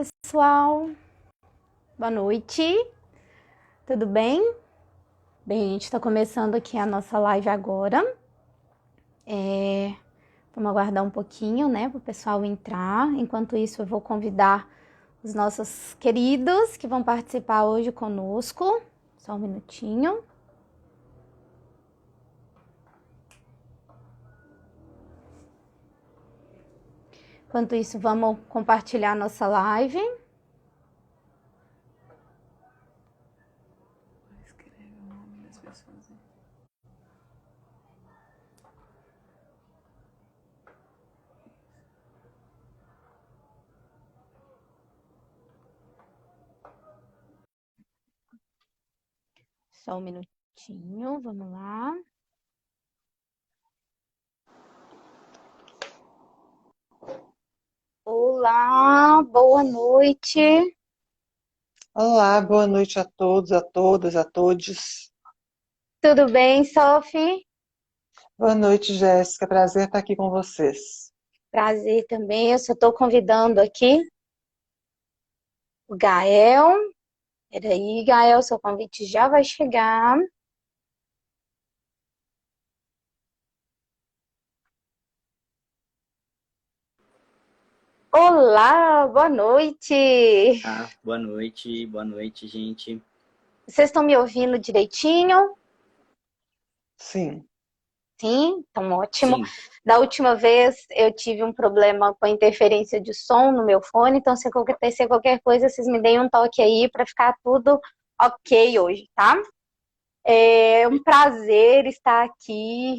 pessoal, boa noite, tudo bem? Bem, a gente está começando aqui a nossa live agora. Vamos aguardar um pouquinho, né, para o pessoal entrar. Enquanto isso, eu vou convidar os nossos queridos que vão participar hoje conosco. Só um minutinho. Enquanto isso, vamos compartilhar a nossa live. Só um minutinho, vamos lá. Olá, boa noite. Olá, boa noite a todos, a todas, a todes. Tudo bem, Sophie? Boa noite, Jéssica. Prazer estar aqui com vocês. Prazer também. Eu só estou convidando aqui o Gael. Peraí, Gael, seu convite já vai chegar. Olá, boa noite. Boa noite, gente. Vocês estão me ouvindo direitinho? Sim. Sim, então ótimo. Sim, Da última vez eu tive um problema com a interferência de som no meu fone, então se acontecer qualquer coisa, vocês me deem um toque aí para ficar tudo ok hoje, tá? É um prazer estar aqui.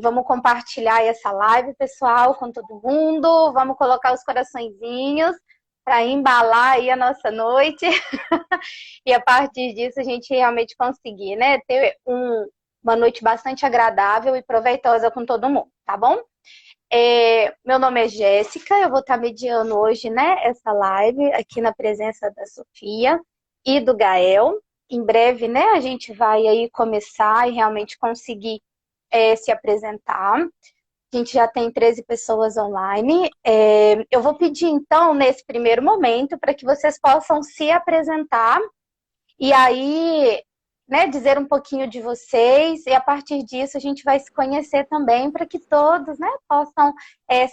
Vamos compartilhar essa live, pessoal, com todo mundo. Vamos colocar os coraçõezinhos para embalar aí a nossa noite. E a partir disso a gente realmente conseguir, né, ter uma noite bastante agradável e proveitosa com todo mundo, tá bom? Meu nome é Jéssica, eu vou estar mediando hoje, né, essa live aqui na presença da Sofia e do Gael. Em breve, né, a gente vai aí começar e realmente conseguir se apresentar. A gente já tem 13 pessoas online. Eu vou pedir, então, nesse primeiro momento, para que vocês possam se apresentar e aí, né, dizer um pouquinho de vocês, e a partir disso a gente vai se conhecer também, para que todos, né, possam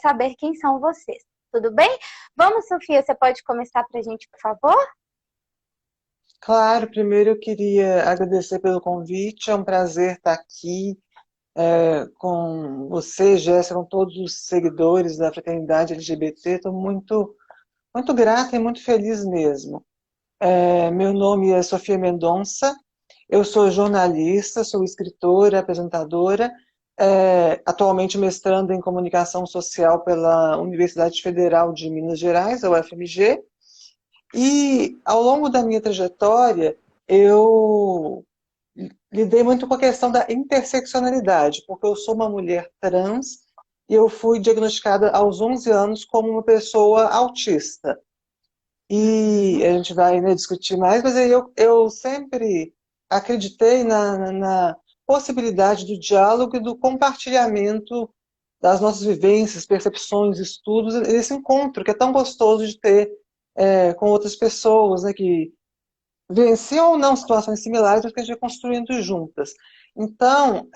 saber quem são vocês. Tudo bem? Vamos, Sofia, você pode começar para a gente, por favor? Claro, primeiro eu queria agradecer pelo convite. É um prazer estar aqui com você, Jéssica, com todos os seguidores da Fraternidade LGBT. Estou muito, muito grata e muito feliz mesmo. Meu nome é Sofia Mendonça. Eu sou jornalista, sou escritora, apresentadora, atualmente mestrando em comunicação social pela Universidade Federal de Minas Gerais, a UFMG, e ao longo da minha trajetória eu lidei muito com a questão da interseccionalidade, porque eu sou uma mulher trans e eu fui diagnosticada aos 11 anos como uma pessoa autista. E a gente vai, né, discutir mais, mas aí eu sempre acreditei na possibilidade do diálogo e do compartilhamento das nossas vivências, percepções, estudos, esse encontro que é tão gostoso de ter com outras pessoas, né, que vivenciam ou não situações similares, mas que a gente vai construindo juntas. Então,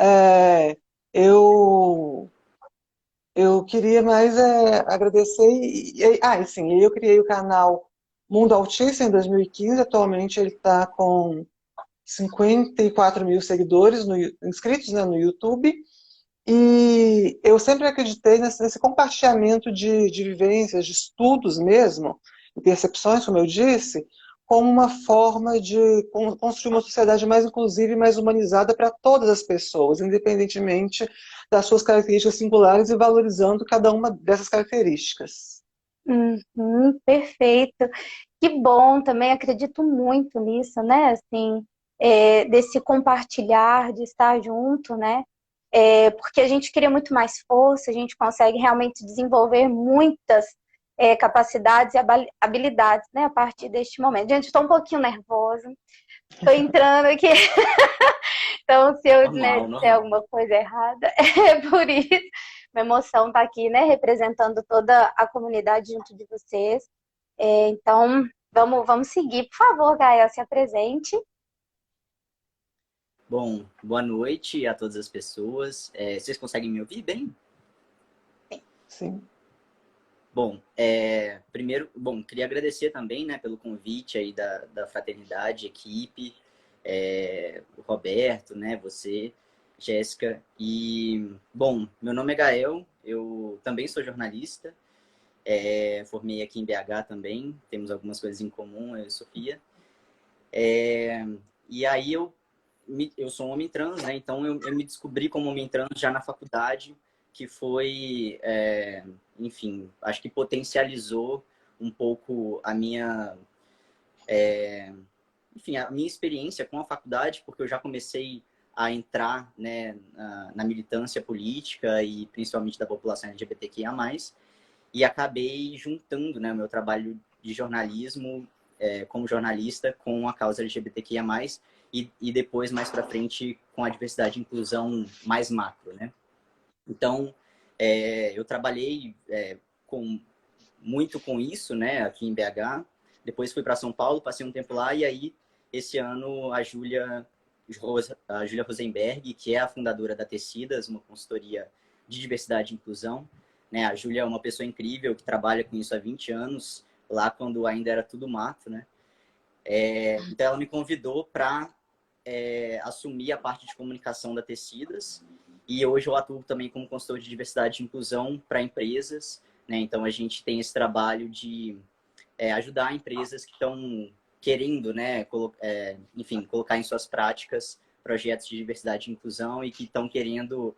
eu eu queria mais agradecer e sim, eu criei o canal Mundo Autista em 2015. Atualmente ele está com 54 mil seguidores inscritos, né, no YouTube. E eu sempre acreditei nesse compartilhamento de vivências, de estudos mesmo, e percepções, como eu disse, como uma forma de construir uma sociedade mais inclusiva e mais humanizada para todas as pessoas, independentemente das suas características singulares e valorizando cada uma dessas características. Uhum, perfeito. Que bom, também acredito muito nisso, né? Assim, desse compartilhar, de estar junto, né? Porque a gente cria muito mais força, a gente consegue realmente desenvolver muitas capacidades e habilidades, né? A partir deste momento. Gente, estou um pouquinho nervosa, estou entrando aqui, então se eu, né, normal, disser normal. alguma coisa errada, é por isso. Minha emoção está aqui, né? Representando toda a comunidade junto de vocês. Então, vamos seguir. Por favor, Gael, se apresente. Bom, boa noite a todas as pessoas. Vocês conseguem me ouvir bem? Sim. Bom, primeiro, queria agradecer também, né, pelo convite aí da fraternidade, equipe, o Roberto, né, você, Jéssica. E, bom, meu nome é Gael, eu também sou jornalista, formei aqui em BH também, temos algumas coisas em comum, eu e Sofia. E aí eu sou um homem trans, né? Então eu me descobri como homem trans já na faculdade, que foi, enfim, acho que potencializou um pouco a minha, enfim, a minha experiência com a faculdade, porque eu já comecei a entrar, né, na militância política e principalmente da população LGBTQIA+, e acabei juntando, né, o meu trabalho de jornalismo como jornalista com a causa LGBTQIA+, e depois, mais para frente, com a diversidade e inclusão mais macro, né? Então, eu trabalhei muito com isso, né, aqui em BH. Depois fui para São Paulo, passei um tempo lá, e aí, esse ano, a Júlia Rosenberg, que é a fundadora da Tecidas, uma consultoria de diversidade e inclusão, né? A Júlia é uma pessoa incrível que trabalha com isso há 20 anos, lá quando ainda era tudo mato, né? Então, ela me convidou para assumir a parte de comunicação da Tecidas, e hoje eu atuo também como consultor de diversidade e inclusão para empresas, né? Então, a gente tem esse trabalho de ajudar empresas que estão querendo, né, enfim, colocar em suas práticas projetos de diversidade e inclusão e que estão querendo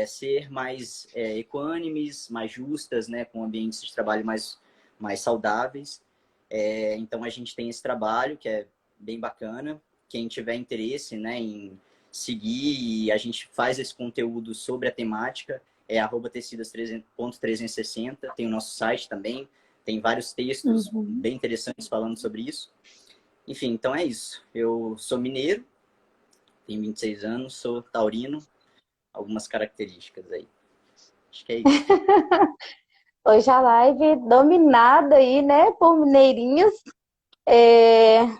ser mais equânimes, mais justas, né, com ambientes de trabalho mais saudáveis. Então, a gente tem esse trabalho que é bem bacana. Quem tiver interesse, né, em seguir, a gente faz esse conteúdo sobre a temática, @tecidas.360, tem o nosso site também, tem vários textos bem interessantes falando sobre isso. Enfim, então é isso. Eu sou mineiro, tenho 26 anos, sou taurino, algumas características aí. Acho que é isso. Hoje a live dominada aí, né, por mineirinhos.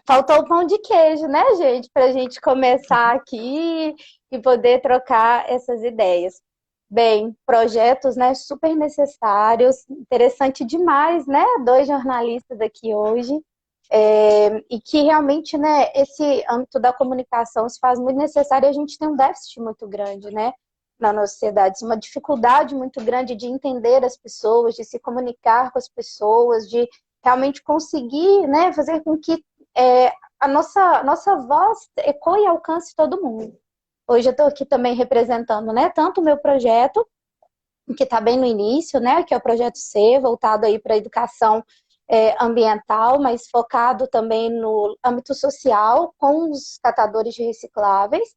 Faltou o pão de queijo, né, gente, para a gente começar aqui e poder trocar essas ideias. Bem, projetos, né, super necessários, interessante demais, né, 2 jornalistas aqui hoje, e que realmente, né, esse âmbito da comunicação se faz muito necessário e a gente tem um déficit muito grande, né, na nossa sociedade, uma dificuldade muito grande de entender as pessoas, de se comunicar com as pessoas, de realmente conseguir, né, fazer com que a nossa voz ecoe e alcance todo mundo. Hoje eu estou aqui também representando, né, tanto o meu projeto, que está bem no início, né, que é o projeto C, voltado aí para a educação ambiental, mas focado também no âmbito social, com os catadores de recicláveis,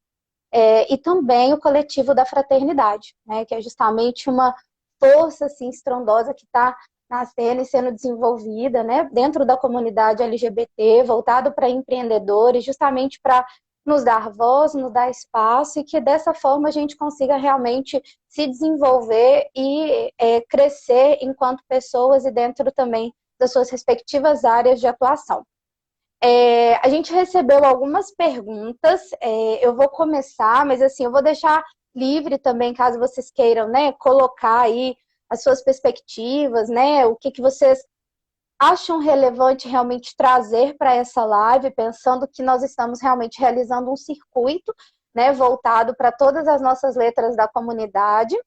e também o coletivo da fraternidade, né, que é justamente uma força assim, estrondosa que está nascendo e sendo desenvolvida, né, dentro da comunidade LGBT, voltado para empreendedores, justamente para nos dar voz, nos dar espaço e que dessa forma a gente consiga realmente se desenvolver e crescer enquanto pessoas e dentro também das suas respectivas áreas de atuação. A gente recebeu algumas perguntas, eu vou começar, mas assim, eu vou deixar livre também, caso vocês queiram, né, colocar aí as suas perspectivas, né, o que vocês acham relevante realmente trazer para essa live, pensando que nós estamos realmente realizando um circuito, né, voltado para todas as nossas letras da comunidade,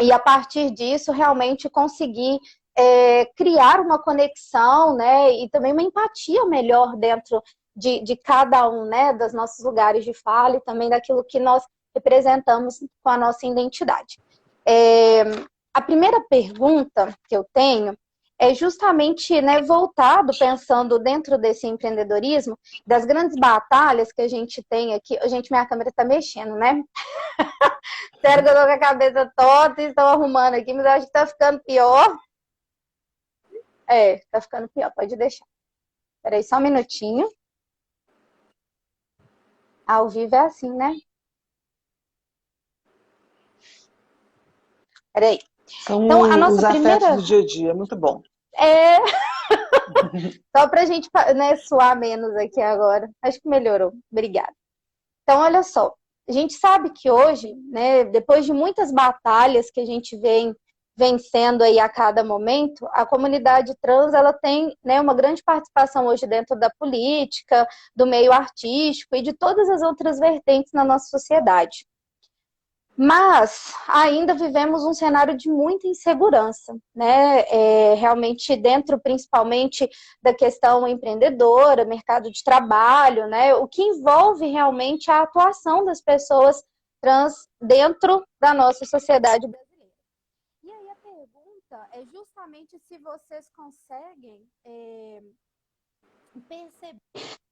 e a partir disso realmente conseguir criar uma conexão, né, e também uma empatia melhor dentro de cada um, né, dos nossos lugares de fala e também daquilo que nós representamos com a nossa identidade. A primeira pergunta que eu tenho é justamente, né, voltado, pensando dentro desse empreendedorismo, das grandes batalhas que a gente tem aqui. Gente, minha câmera está mexendo, né? Sério que eu tô com a cabeça toda e estou arrumando aqui, mas eu acho que tá ficando pior. Tá ficando pior, pode deixar. Peraí, só um minutinho. Ao vivo é assim, né? Peraí. São Então, a os nossa afetos primeira... do dia a dia, muito bom. Só para a gente, né, suar menos aqui agora. Acho que melhorou. Obrigada. Então, olha só. A gente sabe que hoje, né, depois de muitas batalhas que a gente vem vencendo aí a cada momento, a comunidade trans ela tem, né, uma grande participação hoje dentro da política, do meio artístico e de todas as outras vertentes na nossa sociedade. Mas ainda vivemos um cenário de muita insegurança, né? Realmente dentro, principalmente, da questão empreendedora, mercado de trabalho, né? O que envolve realmente a atuação das pessoas trans dentro da nossa sociedade brasileira. E aí a pergunta é justamente se vocês conseguem perceber,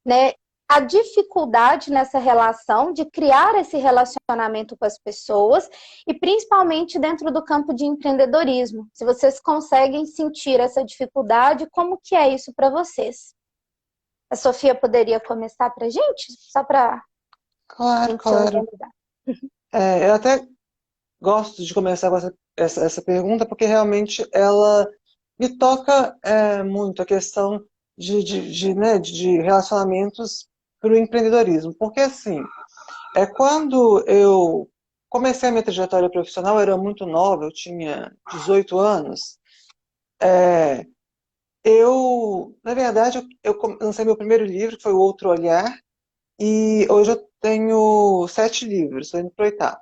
né, a dificuldade nessa relação de criar esse relacionamento com as pessoas e principalmente dentro do campo de empreendedorismo. Se vocês conseguem sentir essa dificuldade, como que é isso para vocês? A Sofia poderia começar para a gente? Só para a gente se organizar. Eu até gosto de começar com essa pergunta, porque realmente ela me toca muito a questão de relacionamentos para o empreendedorismo. Porque, assim, quando eu comecei a minha trajetória profissional, eu era muito nova, eu tinha 18 anos. Na verdade, eu lancei meu primeiro livro, que foi O Outro Olhar, e hoje eu tenho 7 livros, estou indo para o 8º.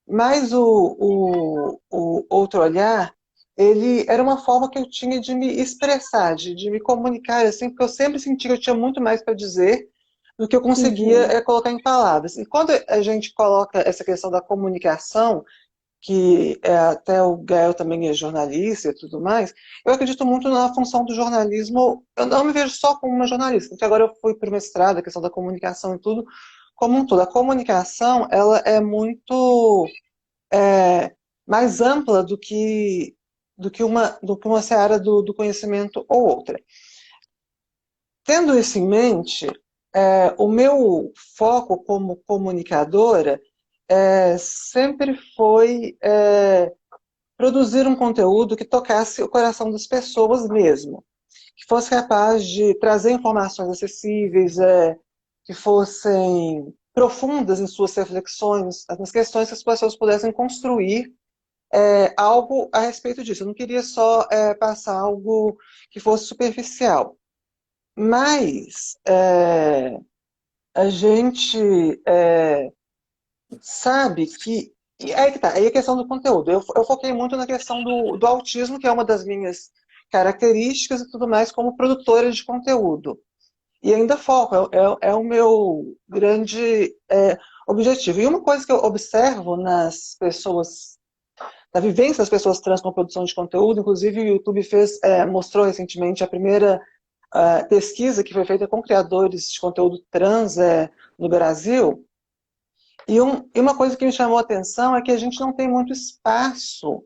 Mas o Outro Olhar, ele era uma forma que eu tinha de me expressar, de me comunicar, assim, porque eu sempre senti que eu tinha muito mais para dizer do que eu conseguia colocar em palavras. E quando a gente coloca essa questão da comunicação, que até o Gael também é jornalista e tudo mais, eu acredito muito na função do jornalismo. Eu não me vejo só como uma jornalista, porque agora eu fui para o mestrado, a questão da comunicação e tudo, como um todo. A comunicação, ela é muito mais ampla do que uma seara do conhecimento ou outra. Tendo isso em mente, o meu foco como comunicadora sempre foi produzir um conteúdo que tocasse o coração das pessoas mesmo, que fosse capaz de trazer informações acessíveis, que fossem profundas em suas reflexões, nas questões que as pessoas pudessem construir algo a respeito disso. Eu não queria só passar algo que fosse superficial. Mas a gente sabe que. E aí que tá, aí a questão do conteúdo. Eu foquei muito na questão do autismo, que é uma das minhas características e tudo mais, como produtora de conteúdo. E ainda foco, é o meu grande objetivo. E uma coisa que eu observo nas pessoas, na vivência das pessoas trans com produção de conteúdo, inclusive o YouTube mostrou recentemente a primeira pesquisa que foi feita com criadores de conteúdo trans no Brasil. E uma coisa que me chamou a atenção é que a gente não tem muito espaço.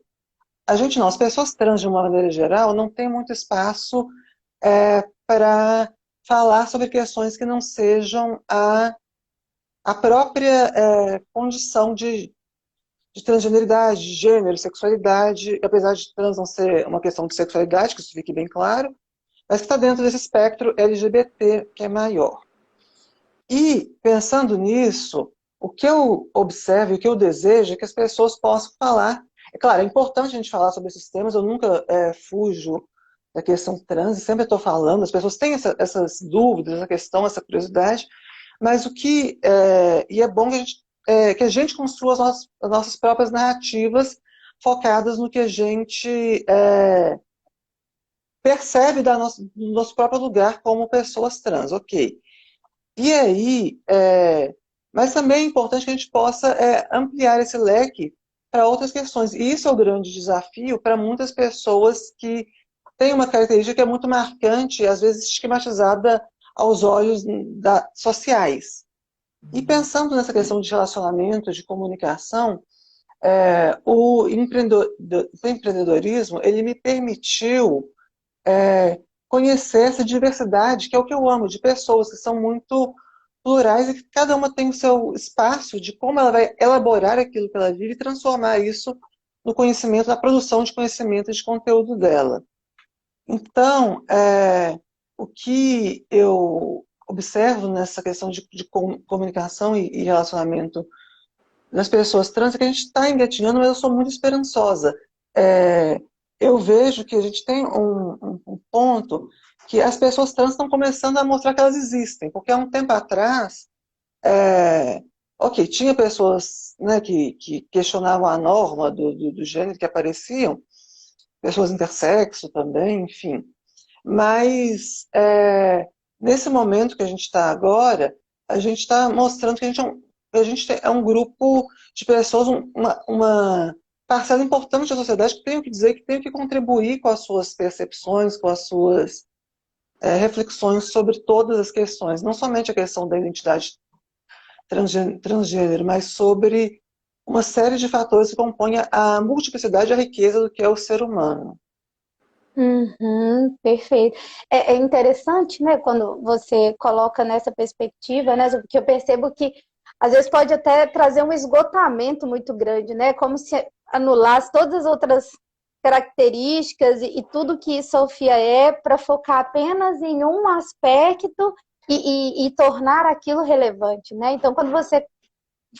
A gente não, as pessoas trans, de uma maneira geral, não tem muito espaço para falar sobre questões que não sejam a própria condição de transgeneridade, de gênero, sexualidade, apesar de trans não ser uma questão de sexualidade, que isso fique bem claro, mas que está dentro desse espectro LGBT que é maior. E, pensando nisso, o que eu observo e o que eu desejo é que as pessoas possam falar. É claro, é importante a gente falar sobre esses temas, eu nunca fujo da questão trans, sempre estou falando, as pessoas têm essas dúvidas, essa questão, essa curiosidade, mas e é bom que a gente construa as nossas próprias narrativas focadas no que a gente percebe do nosso próprio lugar como pessoas trans, ok. E aí, mas também é importante que a gente possa ampliar esse leque para outras questões. E isso é o grande desafio para muitas pessoas que têm uma característica que é muito marcante, às vezes estigmatizada aos olhos sociais. E pensando nessa questão de relacionamento, de comunicação, o empreendedorismo, ele me permitiu conhecer essa diversidade, que é o que eu amo, de pessoas que são muito plurais e que cada uma tem o seu espaço de como ela vai elaborar aquilo que ela vive e transformar isso no conhecimento, na produção de conhecimento e de conteúdo dela. Então, o que eu observo nessa questão de comunicação e relacionamento das pessoas trans é que a gente está engatinhando, mas eu sou muito esperançosa. É, eu vejo que a gente tem um ponto que as pessoas trans estão começando a mostrar que elas existem, porque há um tempo atrás, é, ok, tinha pessoas, né, que questionavam a norma do gênero que apareciam, pessoas intersexo também, enfim. Mas nesse momento que a gente está agora, a gente está mostrando que a gente é um grupo de pessoas, uma parcela importante da sociedade que tem o que dizer, que tem o que contribuir com as suas percepções, com as suas reflexões sobre todas as questões, não somente a questão da identidade transgênero, mas sobre uma série de fatores que compõem a multiplicidade e a riqueza do que é o ser humano. Uhum, perfeito. É interessante, né, quando você coloca nessa perspectiva, né, porque eu percebo que às vezes pode até trazer um esgotamento muito grande, né, como se anulasse todas as outras características e tudo que Sofia é para focar apenas em um aspecto e tornar aquilo relevante, né? Então, quando você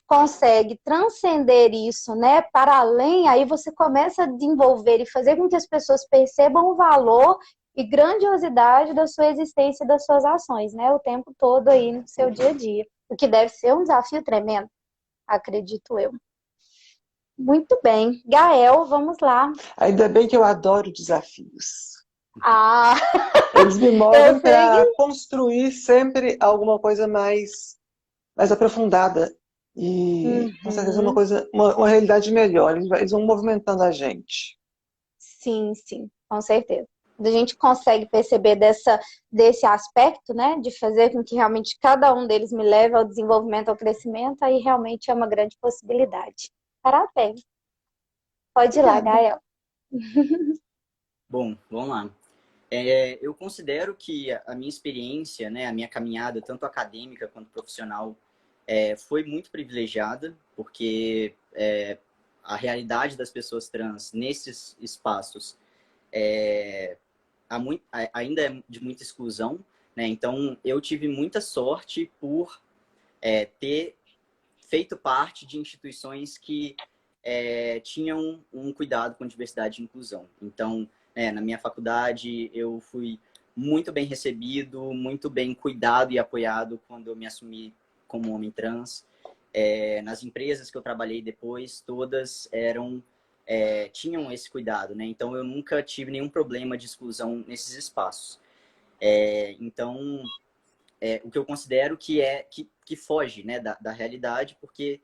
consegue transcender isso, né, para além, aí você começa a desenvolver e fazer com que as pessoas percebam o valor e grandiosidade da sua existência e das suas ações, né, o tempo todo aí no seu dia a dia, o que deve ser um desafio tremendo, acredito eu. Muito bem, Gael, vamos lá. Ainda bem que eu adoro desafios. Ah, Eles me eu movem sei para que construir sempre alguma coisa mais aprofundada e, com certeza, uhum. uma realidade melhor. Eles vão movimentando a gente. Sim, sim, com certeza. A gente consegue perceber desse aspecto, né, de fazer com que realmente cada um deles me leve ao desenvolvimento, ao crescimento, aí realmente é uma grande possibilidade. Parabéns. Pode ir lá, Obrigada. Gael. Bom, vamos lá. Eu considero que a minha experiência, né, a minha caminhada, tanto acadêmica quanto profissional, foi muito privilegiada, porque a realidade das pessoas trans nesses espaços ainda é de muita exclusão, né? Então, eu tive muita sorte por ter feito parte de instituições que tinham um cuidado com diversidade e inclusão. Então, na minha faculdade, eu fui muito bem recebido, muito bem cuidado e apoiado quando eu me assumi como homem trans. Nas empresas que eu trabalhei depois, todas tinham esse cuidado, né? Então, eu nunca tive nenhum problema de exclusão nesses espaços. Então, o que eu considero que foge, né, da realidade, porque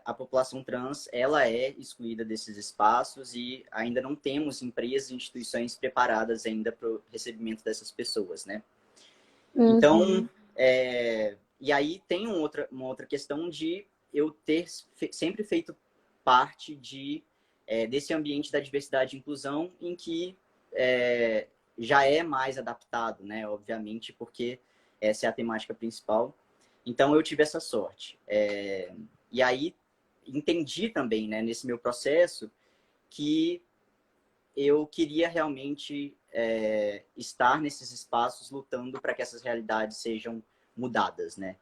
a população trans ela é excluída desses espaços e ainda não temos empresas e instituições preparadas ainda para o recebimento dessas pessoas, né? Então, Uhum. e aí tem uma outra questão de eu ter sempre feito parte desse ambiente da diversidade e inclusão em que já é mais adaptado, né? Obviamente, porque essa é a temática principal. Então, eu tive essa sorte. E aí, entendi também, né, nesse meu processo, que eu queria realmente estar nesses espaços lutando para que essas realidades sejam mudadas, né?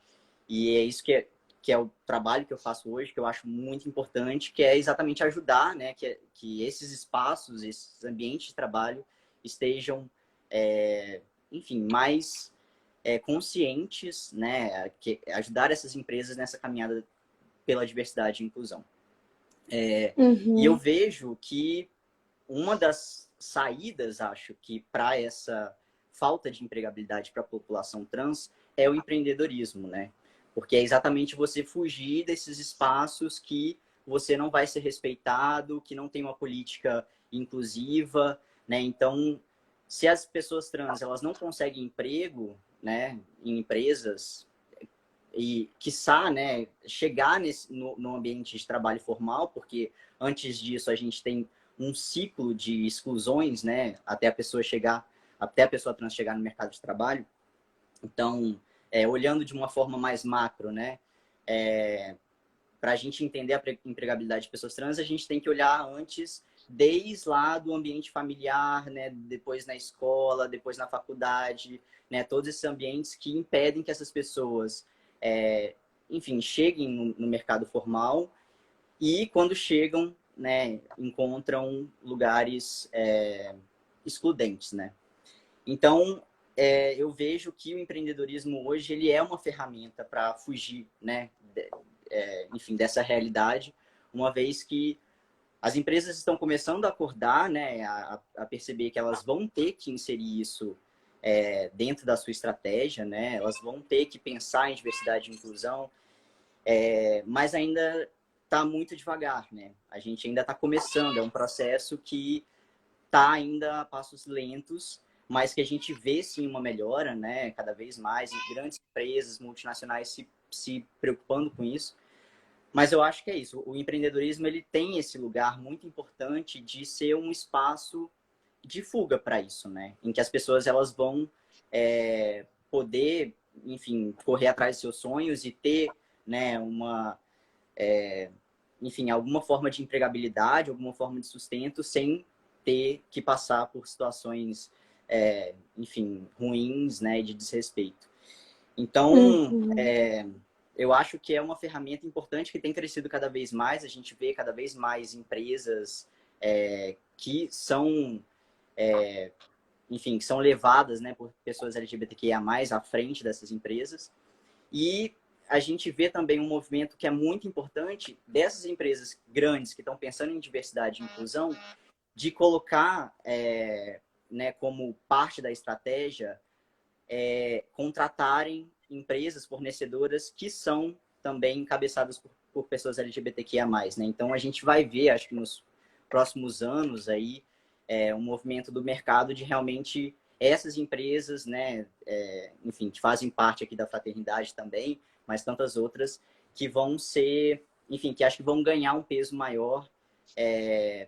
E é isso que é o trabalho que eu faço hoje, que eu acho muito importante, que é exatamente ajudar, né, que esses espaços, esses ambientes de trabalho estejam, enfim, mais conscientes, né, ajudar essas empresas nessa caminhada pela diversidade e inclusão. E eu Uhum. vejo que uma das saídas, acho que, para essa falta de empregabilidade para a população trans é o empreendedorismo, né? Porque é exatamente você fugir desses espaços que você não vai ser respeitado, que não tem uma política inclusiva, né? Então, se as pessoas trans elas não conseguem emprego, né, em empresas e, quiçá, né, chegar no ambiente de trabalho formal, porque antes disso a gente tem um ciclo de exclusões, né, até a pessoa trans chegar no mercado de trabalho. Então, olhando de uma forma mais macro, né, para a gente entender a empregabilidade de pessoas trans, a gente tem que olhar antes desde lá do ambiente familiar, né, depois na escola, depois na faculdade, né, todos esses ambientes que impedem que essas pessoas, enfim, cheguem no mercado formal e quando chegam, né, encontram lugares excludentes, né? Então, eu vejo que o empreendedorismo hoje ele é uma ferramenta para fugir, né, enfim, dessa realidade, uma vez que as empresas estão começando a acordar, né, a perceber que elas vão ter que inserir isso dentro da sua estratégia, né, elas vão ter que pensar em diversidade e inclusão, mas ainda está muito devagar, né? A gente ainda está começando, é um processo que está ainda a passos lentos, mas que a gente vê sim uma melhora, né? Cada vez mais, e grandes empresas multinacionais se preocupando com isso. Mas eu acho que é isso. O empreendedorismo ele tem esse lugar muito importante de ser um espaço de fuga para isso, né? Em que as pessoas elas vão poder, enfim, correr atrás de seus sonhos e ter, né, enfim, alguma forma de empregabilidade, alguma forma de sustento, sem ter que passar por situações, enfim, ruins, né, de desrespeito. Então, eu acho que é uma ferramenta importante que tem crescido cada vez mais. A gente vê cada vez mais empresas que são, enfim, que são levadas, né, por pessoas LGBTQIA+, à frente dessas empresas. E a gente vê também um movimento que é muito importante dessas empresas grandes que estão pensando em diversidade e inclusão, de colocar, né, como parte da estratégia, contratarem empresas fornecedoras que são também encabeçadas por pessoas LGBTQIA+, né? Então, a gente vai ver, acho que nos próximos anos, aí, um movimento do mercado de realmente essas empresas, né, enfim, que fazem parte aqui da fraternidade também, mas tantas outras, que vão ser, enfim, que acho que vão ganhar um peso maior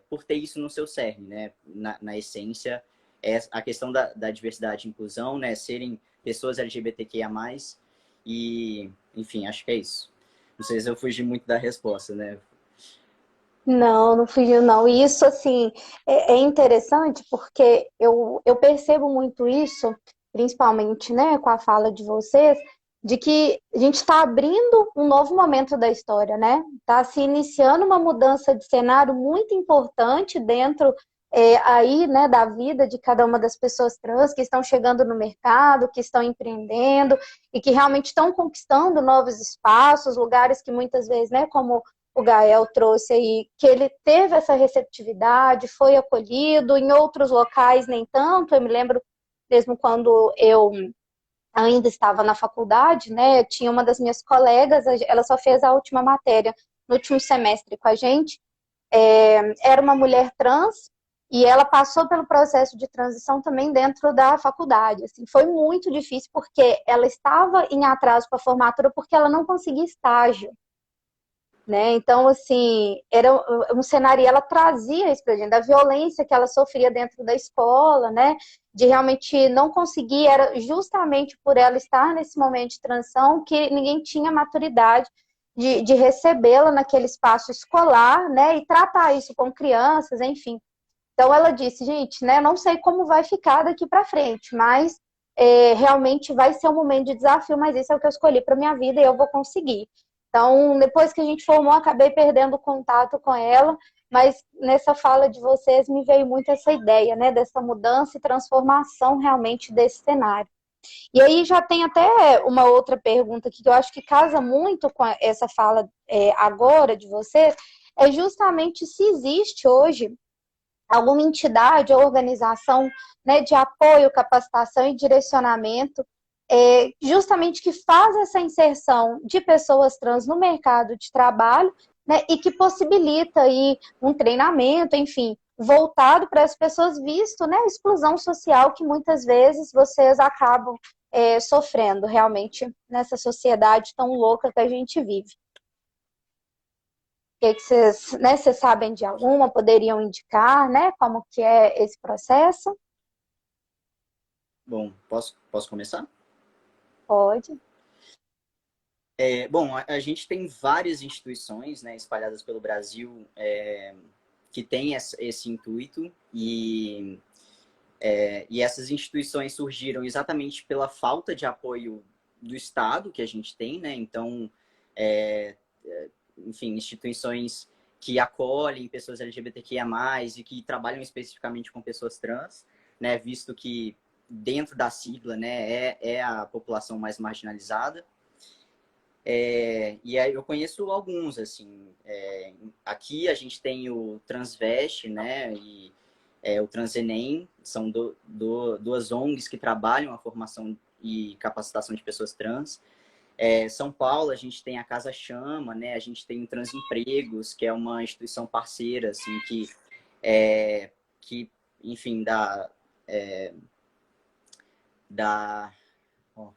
por ter isso no seu cerne, né? Na essência, a questão da diversidade e inclusão, né? Serem pessoas LGBTQIA+, e, enfim, acho que é isso. Não sei se eu fugi muito da resposta, né? Não, não fugiu, não. E isso, assim, é interessante porque eu percebo muito isso, principalmente, né, com a fala de vocês, de que a gente está abrindo um novo momento da história, né? Está se iniciando uma mudança de cenário muito importante dentro aí, né, da vida de cada uma das pessoas trans que estão chegando no mercado, que estão empreendendo e que realmente estão conquistando novos espaços, lugares que muitas vezes, né, como o Gael trouxe aí, que ele teve essa receptividade, foi acolhido, em outros locais nem tanto. Eu me lembro mesmo quando eu ainda estava na faculdade, né, tinha uma das minhas colegas, ela só fez a última matéria no último semestre com a gente, era uma mulher trans, e ela passou pelo processo de transição também dentro da faculdade. Assim, foi muito difícil porque ela estava em atraso para a formatura porque ela não conseguia estágio. Né? Então, assim, era um cenário, e ela trazia isso pra gente, da violência que ela sofria dentro da escola, né? De realmente não conseguir, era justamente por ela estar nesse momento de transição que ninguém tinha maturidade de recebê-la naquele espaço escolar, né? E tratar isso com crianças, enfim. Então, ela disse, gente, né? Não sei como vai ficar daqui para frente, mas realmente vai ser um momento de desafio, mas isso é o que eu escolhi para minha vida e eu vou conseguir. Então, depois que a gente formou, acabei perdendo contato com ela, mas nessa fala de vocês me veio muito essa ideia, né, dessa mudança e transformação realmente desse cenário. E aí já tem até uma outra pergunta aqui que eu acho que casa muito com essa fala agora de vocês, é justamente se existe hoje alguma entidade ou organização, né, de apoio, capacitação e direcionamento, justamente que faz essa inserção de pessoas trans no mercado de trabalho, né, e que possibilita aí um treinamento, enfim, voltado para as pessoas, visto, né, a exclusão social que muitas vezes vocês acabam sofrendo realmente nessa sociedade tão louca que a gente vive. Que vocês, né, vocês sabem de alguma, poderiam indicar, né, como que é esse processo? Bom, posso começar? Pode. Bom, a gente tem várias instituições, né, espalhadas pelo Brasil, que tem esse intuito e essas instituições surgiram exatamente pela falta de apoio do Estado que a gente tem, né? Então, enfim, instituições que acolhem pessoas LGBTQIA+, e que trabalham especificamente com pessoas trans, né? Visto que dentro da sigla, né, é a população mais marginalizada. E aí eu conheço alguns, assim. Aqui a gente tem o Transveste, né? E o Transenem, são duas ONGs que trabalham a formação e capacitação de pessoas trans. São Paulo, a gente tem a Casa Chama, né? A gente tem o Transempregos, que é uma instituição parceira, assim, que enfim,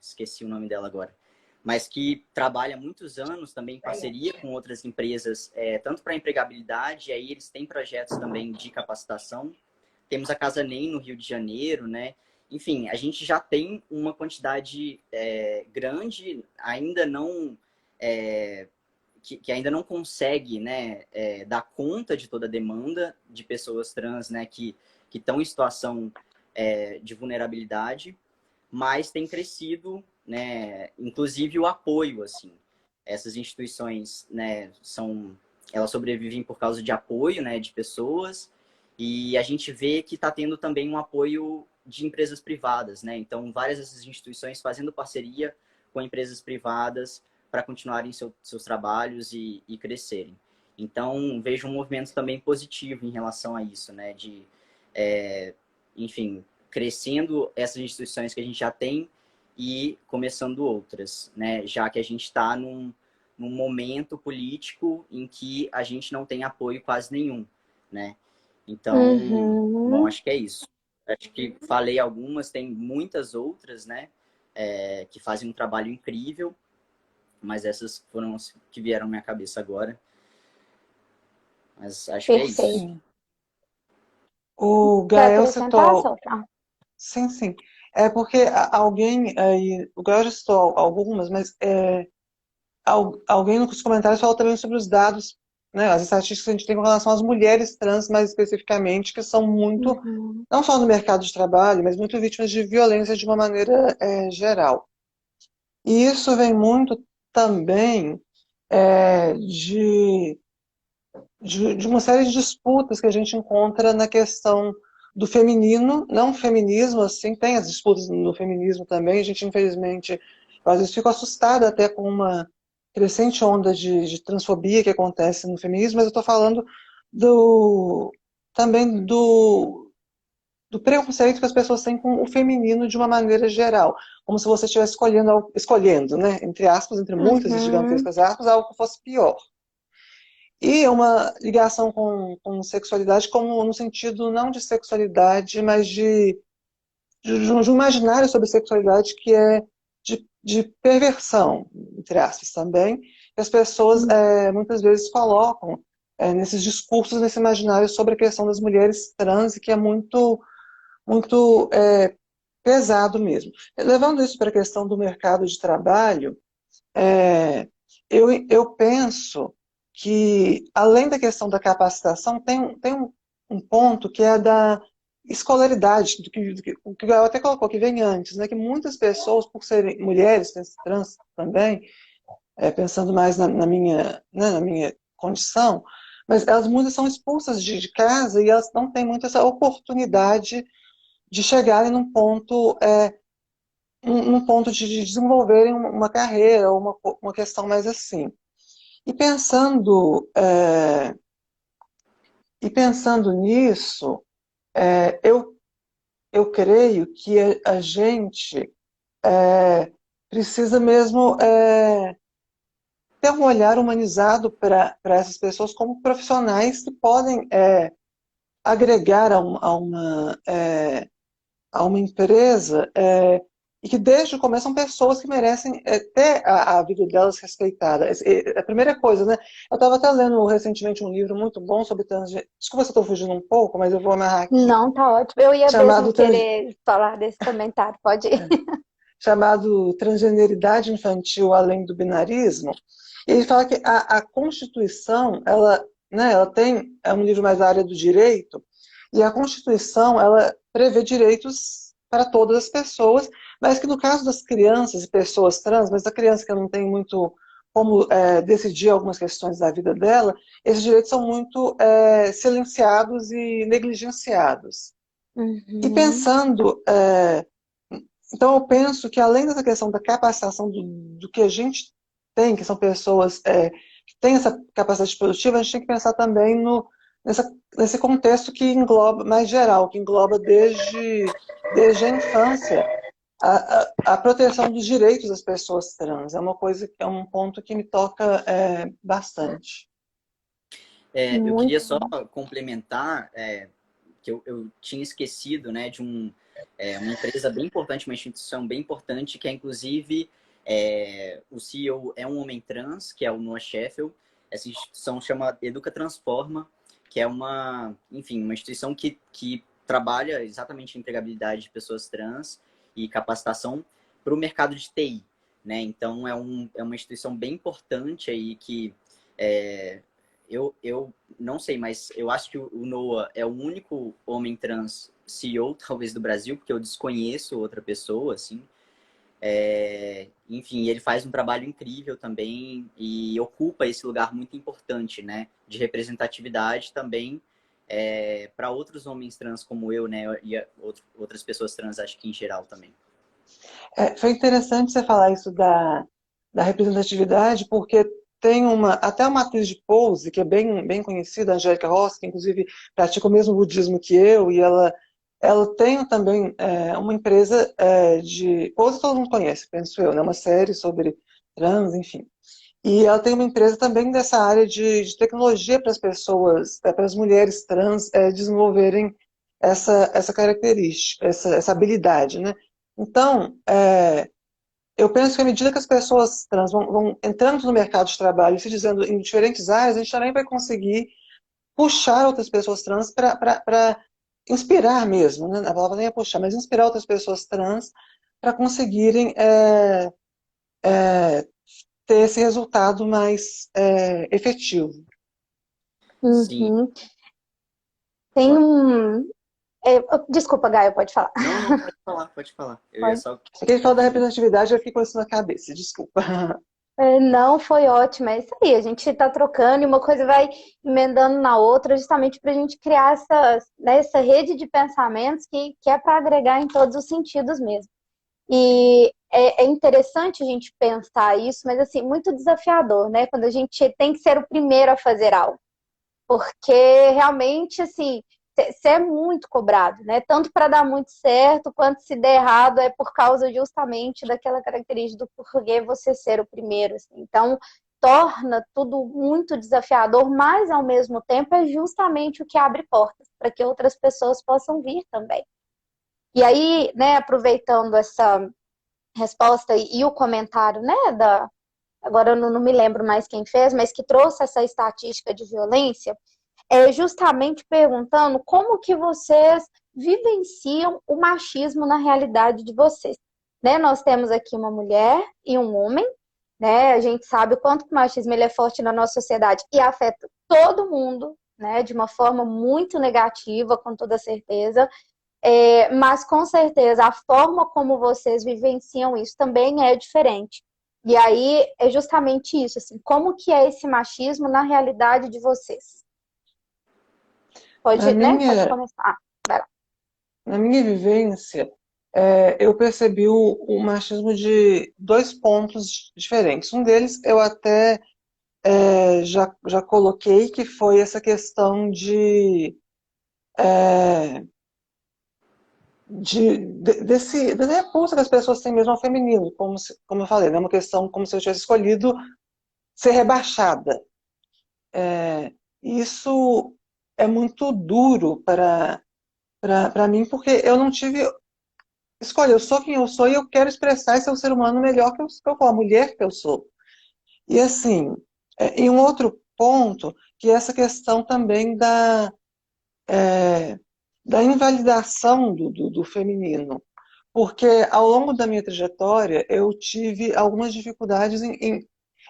esqueci o nome dela agora, mas que trabalha há muitos anos também em parceria com outras empresas, tanto para empregabilidade, e aí eles têm projetos também de capacitação. Temos a Casa NEM no Rio de Janeiro, né? Enfim, a gente já tem uma quantidade grande, ainda não que ainda não consegue, né, dar conta de toda a demanda de pessoas trans, né, que estão em situação de vulnerabilidade, mas tem crescido, né, inclusive o apoio, assim. Essas instituições, né, elas sobrevivem por causa de apoio, né, de pessoas, e a gente vê que está tendo também um apoio de empresas privadas, né? Então, várias dessas instituições fazendo parceria com empresas privadas para continuarem seus trabalhos e crescerem. Então, vejo um movimento também positivo em relação a isso, né? Enfim, crescendo essas instituições que a gente já tem e começando outras, né? Já que a gente está num momento político em que a gente não tem apoio quase nenhum, né? Então, bom, acho que é isso. Acho que falei algumas, tem muitas outras, né? Que fazem um trabalho incrível, mas essas foram as que vieram à minha cabeça agora. Mas acho que é isso. Perfeito. O Quer Gael acrescentar, citou... Sofra? Sim, sim. É porque alguém aí... O Gael já citou algumas, mas alguém nos comentários falou também sobre os dados, né, as estatísticas que a gente tem com relação às mulheres trans, mais especificamente, que são muito, não só no mercado de trabalho, mas muito vítimas de violência de uma maneira geral. E isso vem muito também de uma série de disputas que a gente encontra na questão do feminino, não feminismo, assim, tem as disputas no feminismo também, a gente infelizmente, às vezes fico assustada até com uma crescente onda de transfobia que acontece no feminismo, mas eu estou falando também do preconceito que as pessoas têm com o feminino de uma maneira geral, como se você estivesse escolhendo, né, entre aspas, entre muitas e gigantescas aspas, algo que fosse pior. E uma ligação com sexualidade, como no sentido não de sexualidade, mas de um imaginário sobre sexualidade que é de perversão, entre aspas, também, que as pessoas muitas vezes colocam nesses discursos, nesse imaginário sobre a questão das mulheres trans, e que é muito, muito pesado mesmo. Levando isso para a questão do mercado de trabalho, eu penso que, além da questão da capacitação, tem um ponto que é da escolaridade, o que o Gael até colocou, que vem antes, né, que muitas pessoas, por serem mulheres, trans também, pensando mais na minha, né, na minha condição, mas elas muitas são expulsas de casa e elas não têm muito essa oportunidade de chegarem num ponto de desenvolverem uma carreira, ou uma questão mais assim. E pensando nisso, eu creio que a gente precisa mesmo ter um olhar humanizado para essas pessoas como profissionais que podem agregar a uma empresa e que desde o começo são pessoas que merecem ter a vida delas respeitada. A primeira coisa, né? Eu estava até lendo recentemente um livro muito bom sobre transgênero. Desculpa se eu estou fugindo um pouco, mas eu vou amarrar aqui. Não, tá ótimo. Eu ia mesmo Chamado, querer falar desse comentário, pode ir. chamado Transgeneridade Infantil Além do Binarismo. E ele fala que a Constituição, ela né? Ela tem, é um livro mais da área do direito, e a Constituição, ela prevê direitos para todas as pessoas, mas que no caso das crianças e pessoas trans, mas da criança que não tem muito como decidir algumas questões da vida dela, esses direitos são muito silenciados e negligenciados. E Uhum. pensando, então eu penso que além dessa questão da capacitação do que a gente tem, que são pessoas que têm essa capacidade produtiva, a gente tem que pensar também nesse contexto que engloba, mais geral, que engloba desde a infância, a proteção dos direitos das pessoas trans. É uma coisa, é um ponto que me toca bastante. Eu queria Muito só bom. complementar que eu tinha esquecido, né, de uma empresa bem importante, uma instituição bem importante, que é inclusive o CEO é um homem trans, que é o Noah Sheffield. Essa instituição chama Educa Transforma, que é enfim, uma instituição que trabalha exatamente a empregabilidade de pessoas trans e capacitação para o mercado de TI, né? Então é uma instituição bem importante aí que eu não sei, mas eu acho que o Noah é o único homem trans CEO, talvez, do Brasil, porque eu desconheço outra pessoa, assim. Enfim, ele faz um trabalho incrível também e ocupa esse lugar muito importante, né? De representatividade também para outros homens trans como eu, né? E outras pessoas trans, acho que em geral também. Foi interessante você falar isso da representatividade, porque tem até uma atriz de pose, que é bem conhecida, a Angélica Rossi, que inclusive pratica o mesmo budismo que eu, e ela tem também uma empresa de pose, todo mundo conhece, penso eu, né? Uma série sobre trans, enfim. E ela tem uma empresa também dessa área de tecnologia para as pessoas, para as mulheres trans desenvolverem essa característica, essa habilidade, né? Então, eu penso que à medida que as pessoas trans vão entrando no mercado de trabalho e se dizendo em diferentes áreas, a gente também vai conseguir puxar outras pessoas trans para inspirar mesmo, né? A palavra nem é puxar, mas inspirar outras pessoas trans para conseguirem ter esse resultado mais efetivo. Sim, Uhum. Tem um. Desculpa, Gaia, pode falar. não, não, pode falar, pode falar. Eu ia Pode. só Aqui a gente fala da complementar. representatividade, eu fiquei com isso na cabeça, desculpa. Não, foi ótimo, é isso aí. A gente está trocando e uma coisa vai emendando na outra, justamente para a gente criar essa rede de pensamentos que é para agregar em todos os sentidos mesmo. E é interessante a gente pensar isso, mas assim, muito desafiador, né? Quando a gente tem que ser o primeiro a fazer algo. Porque realmente, assim, você é muito cobrado, né? Tanto para dar muito certo, quanto se der errado, é por causa justamente daquela característica do porquê você ser o primeiro. Assim. Então, torna tudo muito desafiador, mas ao mesmo tempo é justamente o que abre portas para que outras pessoas possam vir também. E aí, né, aproveitando essa resposta e o comentário, né, agora eu não me lembro mais quem fez, mas que trouxe essa estatística de violência, justamente perguntando como que vocês vivenciam o machismo na realidade de vocês. Né? Nós temos aqui uma mulher e um homem, né? A gente sabe o quanto que o machismo ele é forte na nossa sociedade e afeta todo mundo, né? De uma forma muito negativa, com toda certeza. Mas com certeza a forma como vocês vivenciam isso também é diferente. E aí é justamente isso, assim, como que é esse machismo na realidade de vocês? Na Pode, né? Pode minha, começar. Vai lá. na minha vivência, eu percebi o machismo de dois pontos diferentes. Um deles eu até já coloquei, que foi essa questão é, dessa repulsa que as pessoas têm mesmo ao feminino, como eu falei, é uma questão como se eu tivesse escolhido ser rebaixada. Isso é muito duro para mim, porque eu não tive escolha. Eu sou quem eu sou e eu quero expressar esse ser humano melhor que eu sou, a mulher que eu sou. E assim, e um outro ponto, que é essa questão também da invalidação do feminino. Porque ao longo da minha trajetória, eu tive algumas dificuldades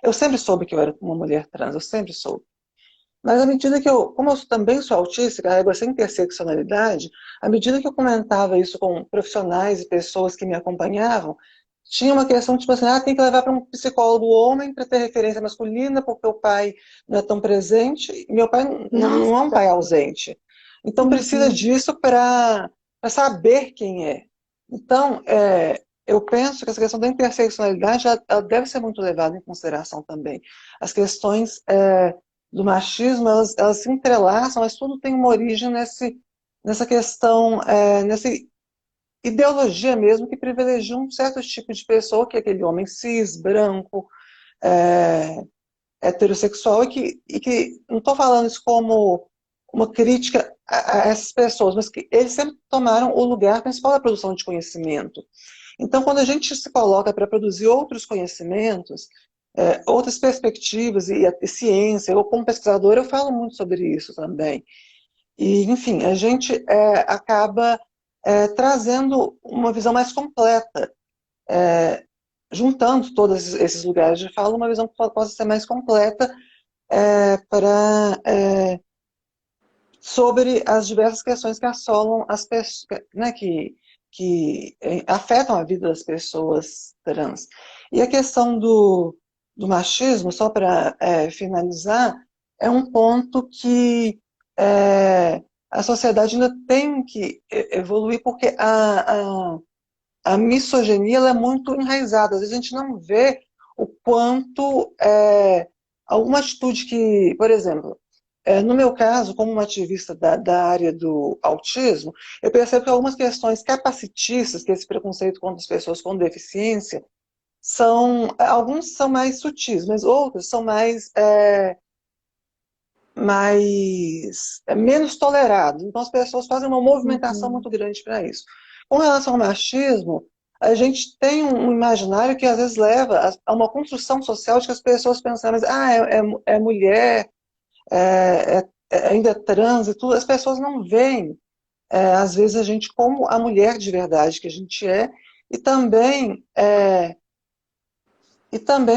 eu sempre soube que eu era uma mulher trans, eu sempre soube. Mas à medida que eu, como eu também sou autista, carrego essa interseccionalidade, à medida que eu comentava isso com profissionais e pessoas que me acompanhavam, tinha uma questão tipo assim, tem que levar para um psicólogo homem para ter referência masculina, porque o pai não é tão presente. E meu pai não é um Nossa. pai ausente. Então precisa Uhum. disso para saber quem é. Então, eu penso que essa questão da interseccionalidade ela deve ser muito levada em consideração também. As questões do machismo, elas se entrelaçam, mas tudo tem uma origem nessa questão, nessa ideologia mesmo que privilegia um certo tipo de pessoa, que é aquele homem cis, branco, é, heterossexual, e que não estou falando isso como uma crítica a essas pessoas, mas que eles sempre tomaram o lugar principal da produção de conhecimento. Então, quando a gente se coloca para produzir outros conhecimentos, outras perspectivas e ciência, eu como pesquisadora eu falo muito sobre isso também. E, enfim, a gente acaba trazendo uma visão mais completa, juntando todos esses lugares de fala, uma visão que possa ser mais completa sobre as diversas questões que assolam as pessoas, né, que afetam a vida das pessoas trans. E a questão do machismo, só para finalizar, é um ponto que a sociedade ainda tem que evoluir, porque a misoginia ela é muito enraizada. Às vezes a gente não vê o quanto alguma atitude que, por exemplo, no meu caso, como uma ativista da área do autismo, eu percebo que algumas questões capacitistas, que é esse preconceito contra as pessoas com deficiência, alguns são mais sutis, mas outros são menos tolerados. Então as pessoas fazem uma movimentação Uhum. muito grande para isso. Com relação ao machismo, a gente tem um imaginário que às vezes leva a uma construção social de que as pessoas pensam, mas é mulher, ainda é trans e tudo, as pessoas não veem, às vezes, a gente como a mulher de verdade que a gente é, e também,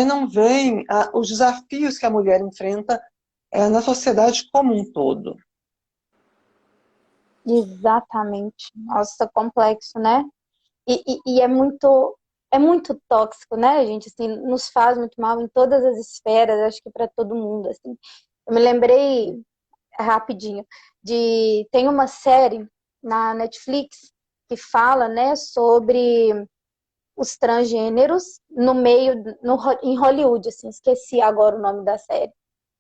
não veem os desafios que a mulher enfrenta na sociedade como um todo. Exatamente. Nossa, complexo, né? E é muito tóxico, né, gente? Assim, nos faz muito mal em todas as esferas, acho que para todo mundo, assim. Eu me lembrei rapidinho tem uma série na Netflix que fala, né, sobre os transgêneros no meio em Hollywood, assim, esqueci agora o nome da série,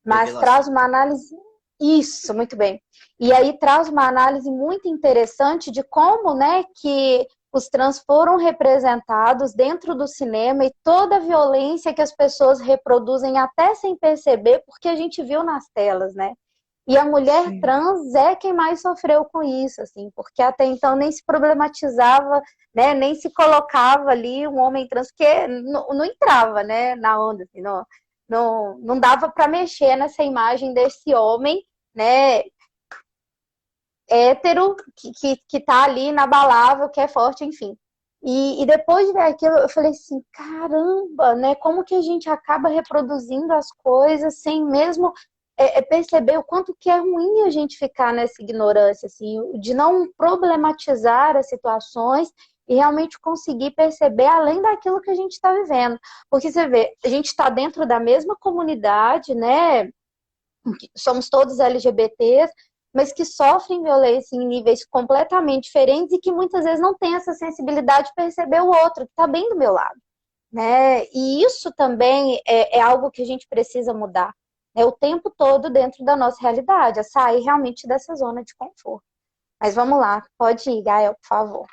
mas Revelação. traz uma análise. Isso, muito bem. E aí traz uma análise muito interessante de como, né, que os trans foram representados dentro do cinema e toda a violência que as pessoas reproduzem até sem perceber, porque a gente viu nas telas, né? E a mulher Sim. trans é quem mais sofreu com isso, assim, porque até então nem se problematizava, né, nem se colocava ali um homem trans, porque não entrava, né, na onda, assim, não dava para mexer nessa imagem desse homem, né, hétero, que tá ali inabalável, que é forte, enfim. E depois de ver aquilo, eu falei assim, caramba, né? Como que a gente acaba reproduzindo as coisas sem mesmo perceber o quanto que é ruim a gente ficar nessa ignorância, assim, de não problematizar as situações e realmente conseguir perceber além daquilo que a gente está vivendo. Porque você vê, a gente está dentro da mesma comunidade, né? Somos todos LGBTs, mas que sofrem violência em níveis completamente diferentes e que muitas vezes não têm essa sensibilidade de perceber o outro que está bem do meu lado, né? E isso também é algo que a gente precisa mudar, né? O tempo todo dentro da nossa realidade, a sair realmente dessa zona de conforto. Mas vamos lá, pode ir, Gael, por favor.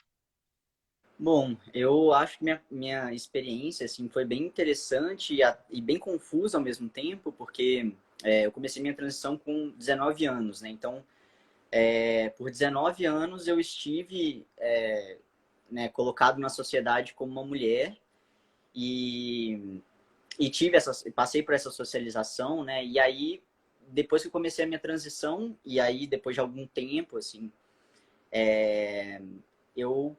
Bom, eu acho que minha experiência assim, foi bem interessante e bem confusa ao mesmo tempo, porque eu comecei minha transição com 19 anos, né? Então, por 19 anos eu estive né, colocado na sociedade como uma mulher e, passei por essa socialização, né? E aí, depois que eu comecei a minha transição, e aí depois de algum tempo, assim, eu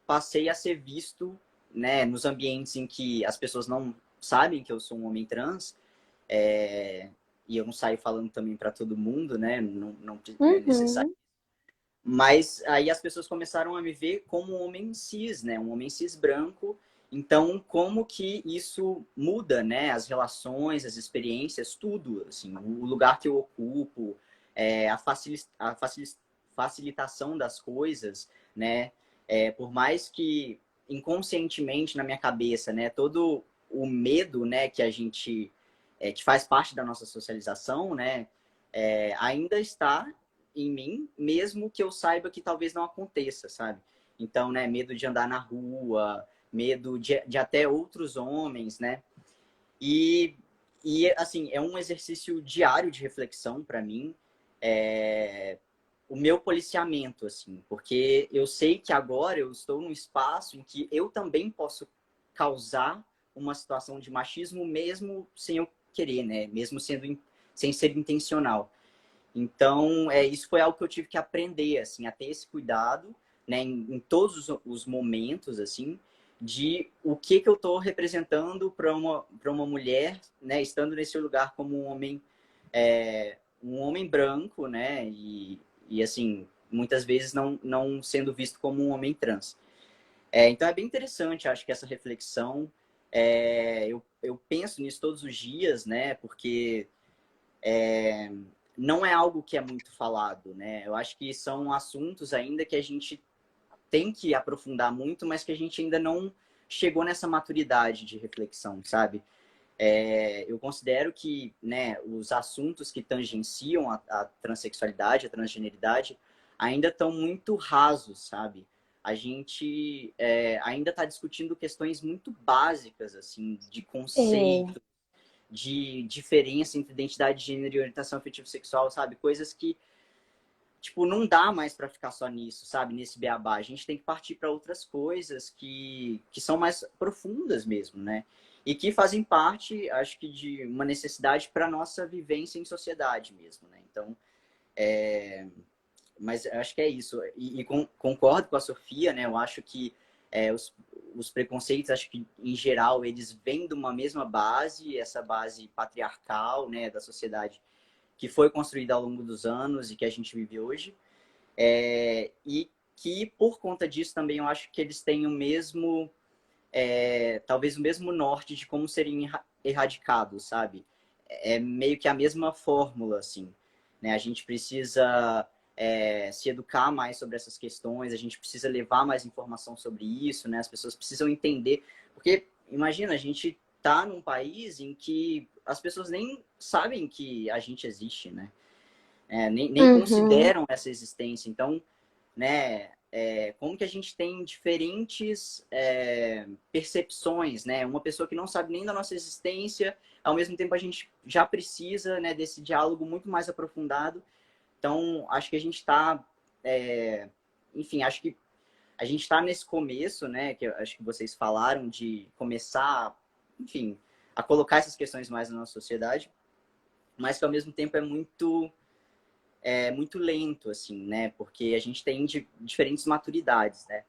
passei a ser visto, né, nos ambientes em que as pessoas não sabem que eu sou um homem trans, e eu não saio falando também para todo mundo, né? Não é necessário. Uhum. Mas aí as pessoas começaram a me ver como um homem cis, né? Um homem cis branco. Então, como que isso muda, né? As relações, as experiências, tudo, assim, o lugar que eu ocupo, facilitação das coisas, né? Por mais que inconscientemente na minha cabeça, né? Todo o medo, né? Que a gente que faz parte da nossa socialização, né? Ainda está em mim, mesmo que eu saiba que talvez não aconteça, sabe? Então, né, medo de andar na rua, medo de até outros homens, né? E, assim, é um exercício diário de reflexão para mim, o meu policiamento, assim, porque eu sei que agora eu estou num espaço em que eu também posso causar uma situação de machismo mesmo sem eu querer, né? Mesmo sem ser intencional. Então, isso foi algo que eu tive que aprender, assim, a ter esse cuidado, né, em todos os momentos, assim, de o que eu estou representando para uma mulher, né, estando nesse lugar como um homem branco, né, assim, muitas vezes não sendo visto como um homem trans. Então, é bem interessante, acho que essa reflexão, eu penso nisso todos os dias, né, porque não é algo que é muito falado, né? Eu acho que são assuntos ainda que a gente tem que aprofundar muito, mas que a gente ainda não chegou nessa maturidade de reflexão, sabe? Eu considero que, né, os assuntos que tangenciam a transexualidade, a transgeneridade, ainda estão muito rasos, sabe? A gente ainda está discutindo questões muito básicas, assim, de É. conceito, de diferença entre identidade de gênero e orientação afetivo-sexual, sabe? Coisas que, tipo, não dá mais para ficar só nisso, sabe? Nesse beabá. A gente tem que partir para outras coisas que são mais profundas mesmo, né? E que fazem parte, acho que, de uma necessidade para nossa vivência em sociedade mesmo, né? Então, mas acho que é isso. Concordo com a Sofia, né? Eu acho que os preconceitos, acho que em geral, eles vêm de uma mesma base, essa base patriarcal, né, da sociedade que foi construída ao longo dos anos e que a gente vive hoje. E que, por conta disso, também eu acho que eles têm o mesmo, talvez o mesmo norte de como serem erradicados, sabe? É meio que a mesma fórmula, assim, né? A gente precisa se educar mais sobre essas questões, a gente precisa levar mais informação sobre isso, né? As pessoas precisam entender, porque imagina, a gente tá num país em que as pessoas nem sabem que a gente existe, né? Nem Uhum. consideram essa existência. Então, né, como que a gente tem diferentes percepções, né? Uma pessoa que não sabe nem da nossa existência, ao mesmo tempo a gente já precisa, né, desse diálogo muito mais aprofundado. Então, acho que a gente está, enfim, acho que a gente está nesse começo, né, que eu acho que vocês falaram de começar, enfim, a colocar essas questões mais na nossa sociedade, mas que ao mesmo tempo muito lento, assim, né? Porque a gente tem diferentes maturidades, né?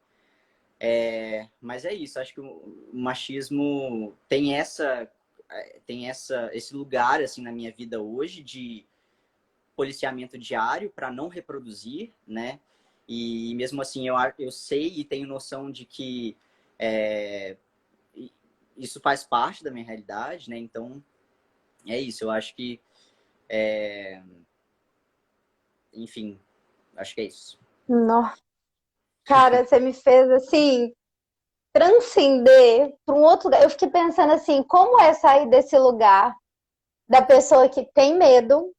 Mas é isso, acho que o machismo esse lugar, assim, na minha vida hoje de policiamento diário para não reproduzir, né? E mesmo assim, eu sei e tenho noção de que é, isso faz parte da minha realidade, né? Então, é isso, eu acho que, enfim, acho que é isso. Nossa, cara, você me fez assim transcender para um outro lugar. Eu fiquei pensando assim, como é sair desse lugar da pessoa que tem medo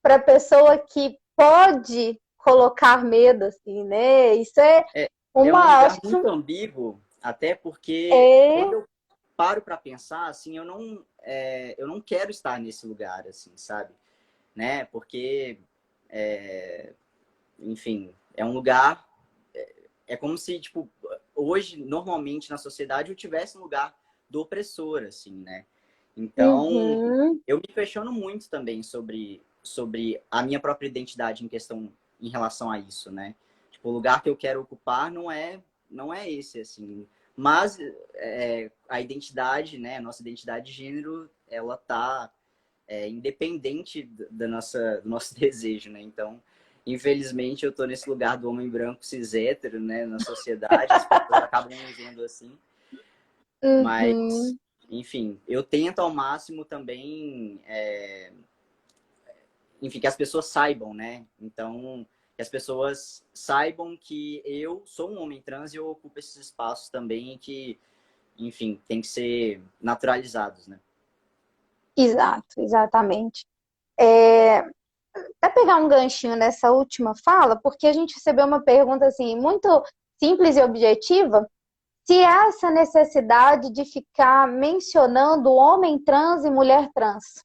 para a pessoa que pode colocar medo, assim, né? Isso é É um uma, lugar acho que muito ambíguo, até porque é. quando eu paro para pensar, assim, eu não quero estar nesse lugar, assim, sabe? Né? Porque, enfim, é um lugar, é como se, tipo, hoje, normalmente na sociedade, eu tivesse um lugar do opressor, assim, né? Então, Uhum. eu me questiono muito também sobre a minha própria identidade em questão, em relação a isso, né? Tipo, o lugar que eu quero ocupar não é esse, assim. Mas a identidade, né? A nossa identidade de gênero, ela tá independente do nosso desejo, né? Então, infelizmente, eu tô nesse lugar do homem branco cis hétero, né? Na sociedade, as pessoas acabam me vendo assim. Mas, Uhum. enfim, eu tento ao máximo também, enfim, que as pessoas saibam, né? Então, que as pessoas saibam que eu sou um homem trans e eu ocupo esses espaços também que, enfim, tem que ser naturalizados, né? Exato, exatamente. É, Até pegar um ganchinho nessa última fala, porque a gente recebeu uma pergunta assim, muito simples e objetiva, se há essa necessidade de ficar mencionando homem trans e mulher trans,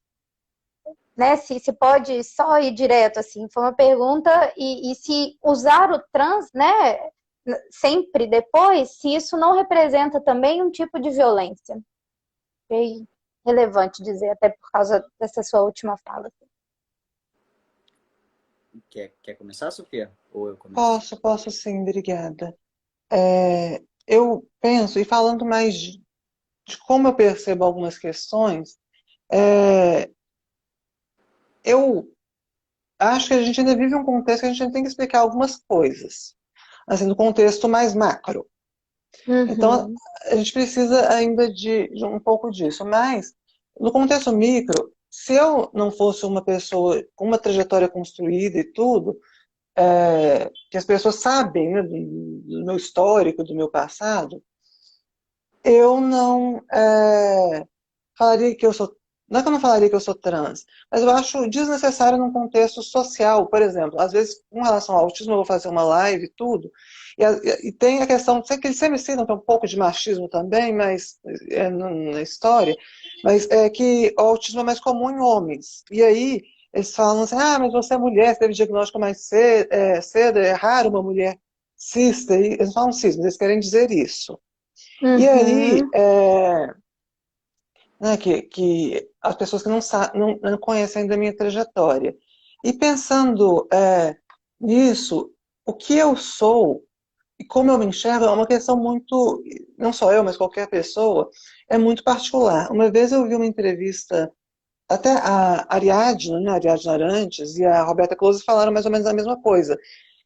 né? Se pode só ir direto, assim, foi uma pergunta, e se usar o trans, né, sempre depois, se isso não representa também um tipo de violência. Achei relevante dizer, até por causa dessa sua última fala. Quer começar, Sofia? Ou eu começo? Posso sim, obrigada. Eu penso, e falando mais de como eu percebo algumas questões, é, eu acho que a gente ainda vive um contexto que a gente tem que explicar algumas coisas, assim, no contexto mais macro. Então, Uhum, a gente precisa ainda de um pouco disso, mas no contexto micro, se eu não fosse uma pessoa com uma trajetória construída e tudo, que as pessoas sabem, né, do meu histórico, do meu passado, eu não falaria que eu sou. Não é que eu não falaria que eu sou trans, mas eu acho desnecessário num contexto social. Por exemplo, às vezes, com relação ao autismo, eu vou fazer uma live e tudo, e tem a questão, sei que eles sempre citam que é um pouco de machismo também, mas na história, mas é que o autismo é mais comum em homens. E aí eles falam assim, ah, mas você é mulher, você teve diagnóstico mais cedo, é raro uma mulher cis, e eles falam cis, mas eles querem dizer isso. E aí, uhum, né, que as pessoas que não conhecem ainda a minha trajetória. E pensando nisso, o que eu sou e como eu me enxergo é uma questão muito, não só eu, mas qualquer pessoa, é muito particular. Uma vez eu vi uma entrevista, até a Ariadne, né, a Ariadne Arantes e a Roberta Close falaram mais ou menos a mesma coisa,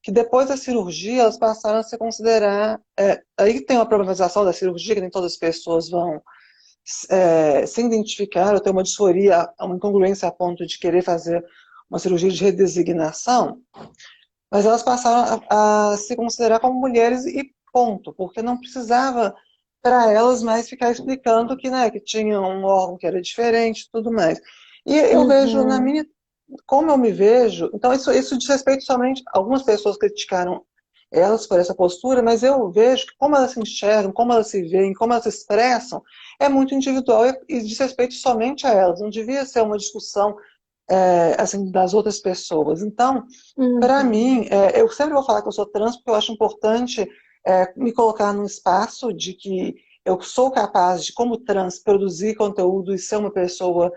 que depois da cirurgia elas passaram a se considerar, aí tem uma problematização da cirurgia, que nem todas as pessoas vão se identificar ou ter uma disforia, uma incongruência a ponto de querer fazer uma cirurgia de redesignação, mas elas passaram a se considerar como mulheres e ponto, porque não precisava para elas mais ficar explicando que, né, que tinha um órgão que era diferente e tudo mais. E eu vejo na uhum, minha, como eu me vejo, então isso diz respeito somente, algumas pessoas criticaram elas por essa postura, mas eu vejo que como elas se enxergam, como elas se veem, como elas se expressam, é muito individual e diz respeito somente a elas, não devia ser uma discussão assim, das outras pessoas. Então, para uhum. mim, eu sempre vou falar que eu sou trans porque eu acho importante me colocar num espaço de que eu sou capaz de, como trans, produzir conteúdo e ser uma pessoa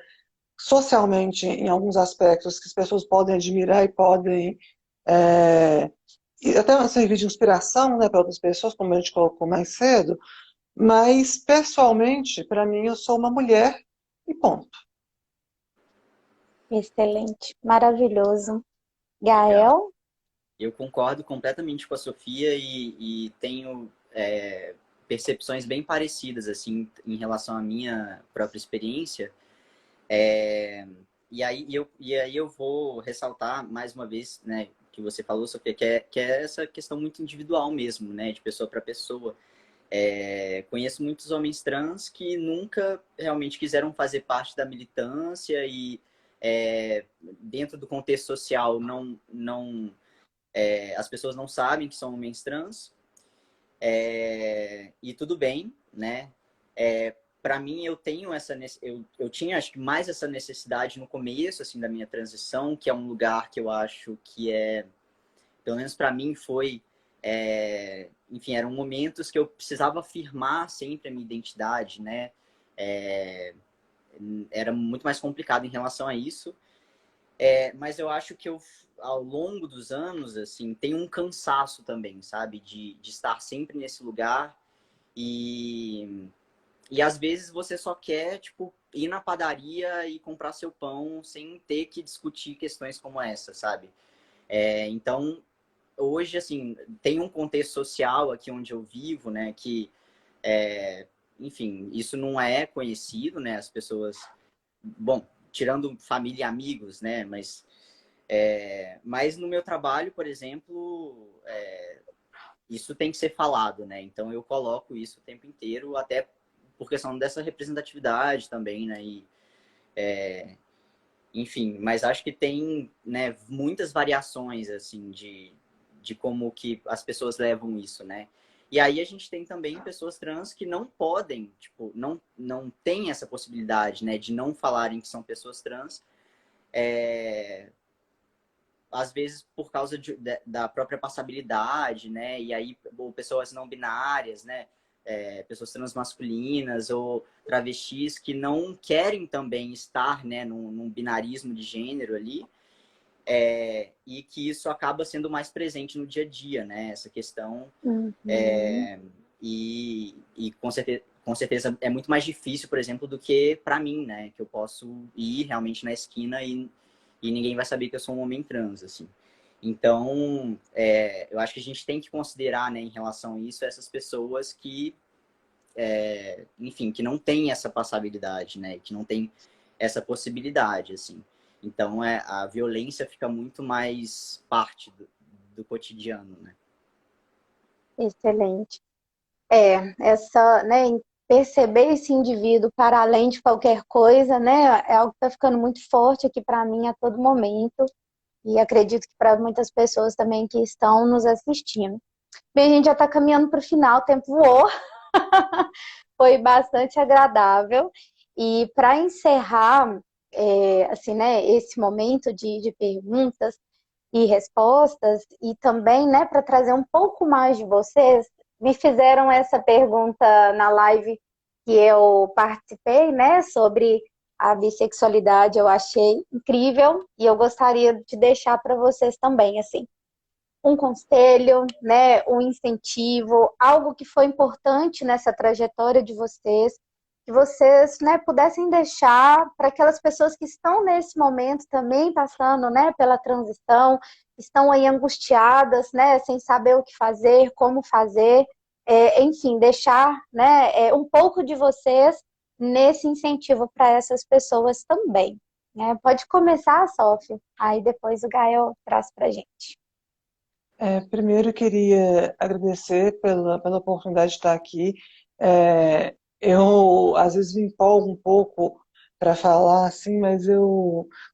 socialmente, em alguns aspectos, que as pessoas podem admirar e podem e até servir de inspiração, né, para outras pessoas, como a gente colocou mais cedo, mas, pessoalmente, para mim, eu sou uma mulher e ponto. Excelente, maravilhoso. Legal. Gael? Eu concordo completamente com a Sofia e tenho percepções bem parecidas assim em relação à minha própria experiência. É, e aí eu vou ressaltar mais uma vez, né, que você falou, Sofia, que é essa questão muito individual mesmo, né, de pessoa para pessoa. Conheço muitos homens trans que nunca realmente quiseram fazer parte da militância e dentro do contexto social as pessoas não sabem que são homens trans, e tudo bem, né? Para mim, eu tenho eu tinha, acho que mais essa necessidade no começo, assim, da minha transição, que é um lugar que eu acho que pelo menos para mim foi, enfim, eram momentos que eu precisava afirmar sempre a minha identidade, né? É, Era muito mais complicado em relação a isso. Mas eu acho que ao longo dos anos, assim, tem um cansaço também, sabe? De estar sempre nesse lugar e às vezes você só quer, tipo, ir na padaria e comprar seu pão sem ter que discutir questões como essa, sabe? Então, hoje, assim, tem um contexto social aqui onde eu vivo, né, que, enfim, isso não é conhecido, né, as pessoas, bom, tirando família e amigos, né, mas no meu trabalho, por exemplo, isso tem que ser falado, né, então eu coloco isso o tempo inteiro, até por questão dessa representatividade também, né, enfim, mas acho que tem, né, muitas variações, assim, de como que as pessoas levam isso, né? E aí a gente tem também pessoas trans que não podem, tipo, não tem essa possibilidade, né, de não falarem que são pessoas trans, às vezes por causa da própria passabilidade, né? E aí, ou pessoas não binárias, né? Pessoas transmasculinas ou travestis que não querem também estar, né, num binarismo de gênero ali, e que isso acaba sendo mais presente no dia a dia, né? Essa questão. Uhum. E com certeza é muito mais difícil, por exemplo, do que para mim, né? Que eu posso ir realmente na esquina e ninguém vai saber que eu sou um homem trans, assim. Então, eu acho que a gente tem que considerar, né, em relação a isso, essas pessoas que, enfim, que não têm essa passabilidade, né? Que não têm essa possibilidade, assim. Então, a violência fica muito mais parte do cotidiano, né? Excelente. Essa, né, perceber esse indivíduo para além de qualquer coisa, né, é algo que está ficando muito forte aqui para mim a todo momento e acredito que para muitas pessoas também que estão nos assistindo. Bem, a gente já está caminhando para o final, o tempo voou, foi bastante agradável e para encerrar, assim, né, esse momento de perguntas e respostas, e também, né, para trazer um pouco mais de vocês, me fizeram essa pergunta na live que eu participei, né, sobre a bissexualidade, eu achei incrível e eu gostaria de deixar para vocês também, assim, um conselho, né, um incentivo, algo que foi importante nessa trajetória de vocês, que vocês, né, pudessem deixar para aquelas pessoas que estão nesse momento também passando, né, pela transição, estão aí angustiadas, né, sem saber o que fazer, como fazer, enfim, deixar, né, um pouco de vocês nesse incentivo para essas pessoas também. Né? Pode começar, Sofia, aí depois o Gael traz para a gente. Primeiro, eu queria agradecer pela oportunidade de estar aqui. Eu, às vezes, me empolgo um pouco para falar, assim,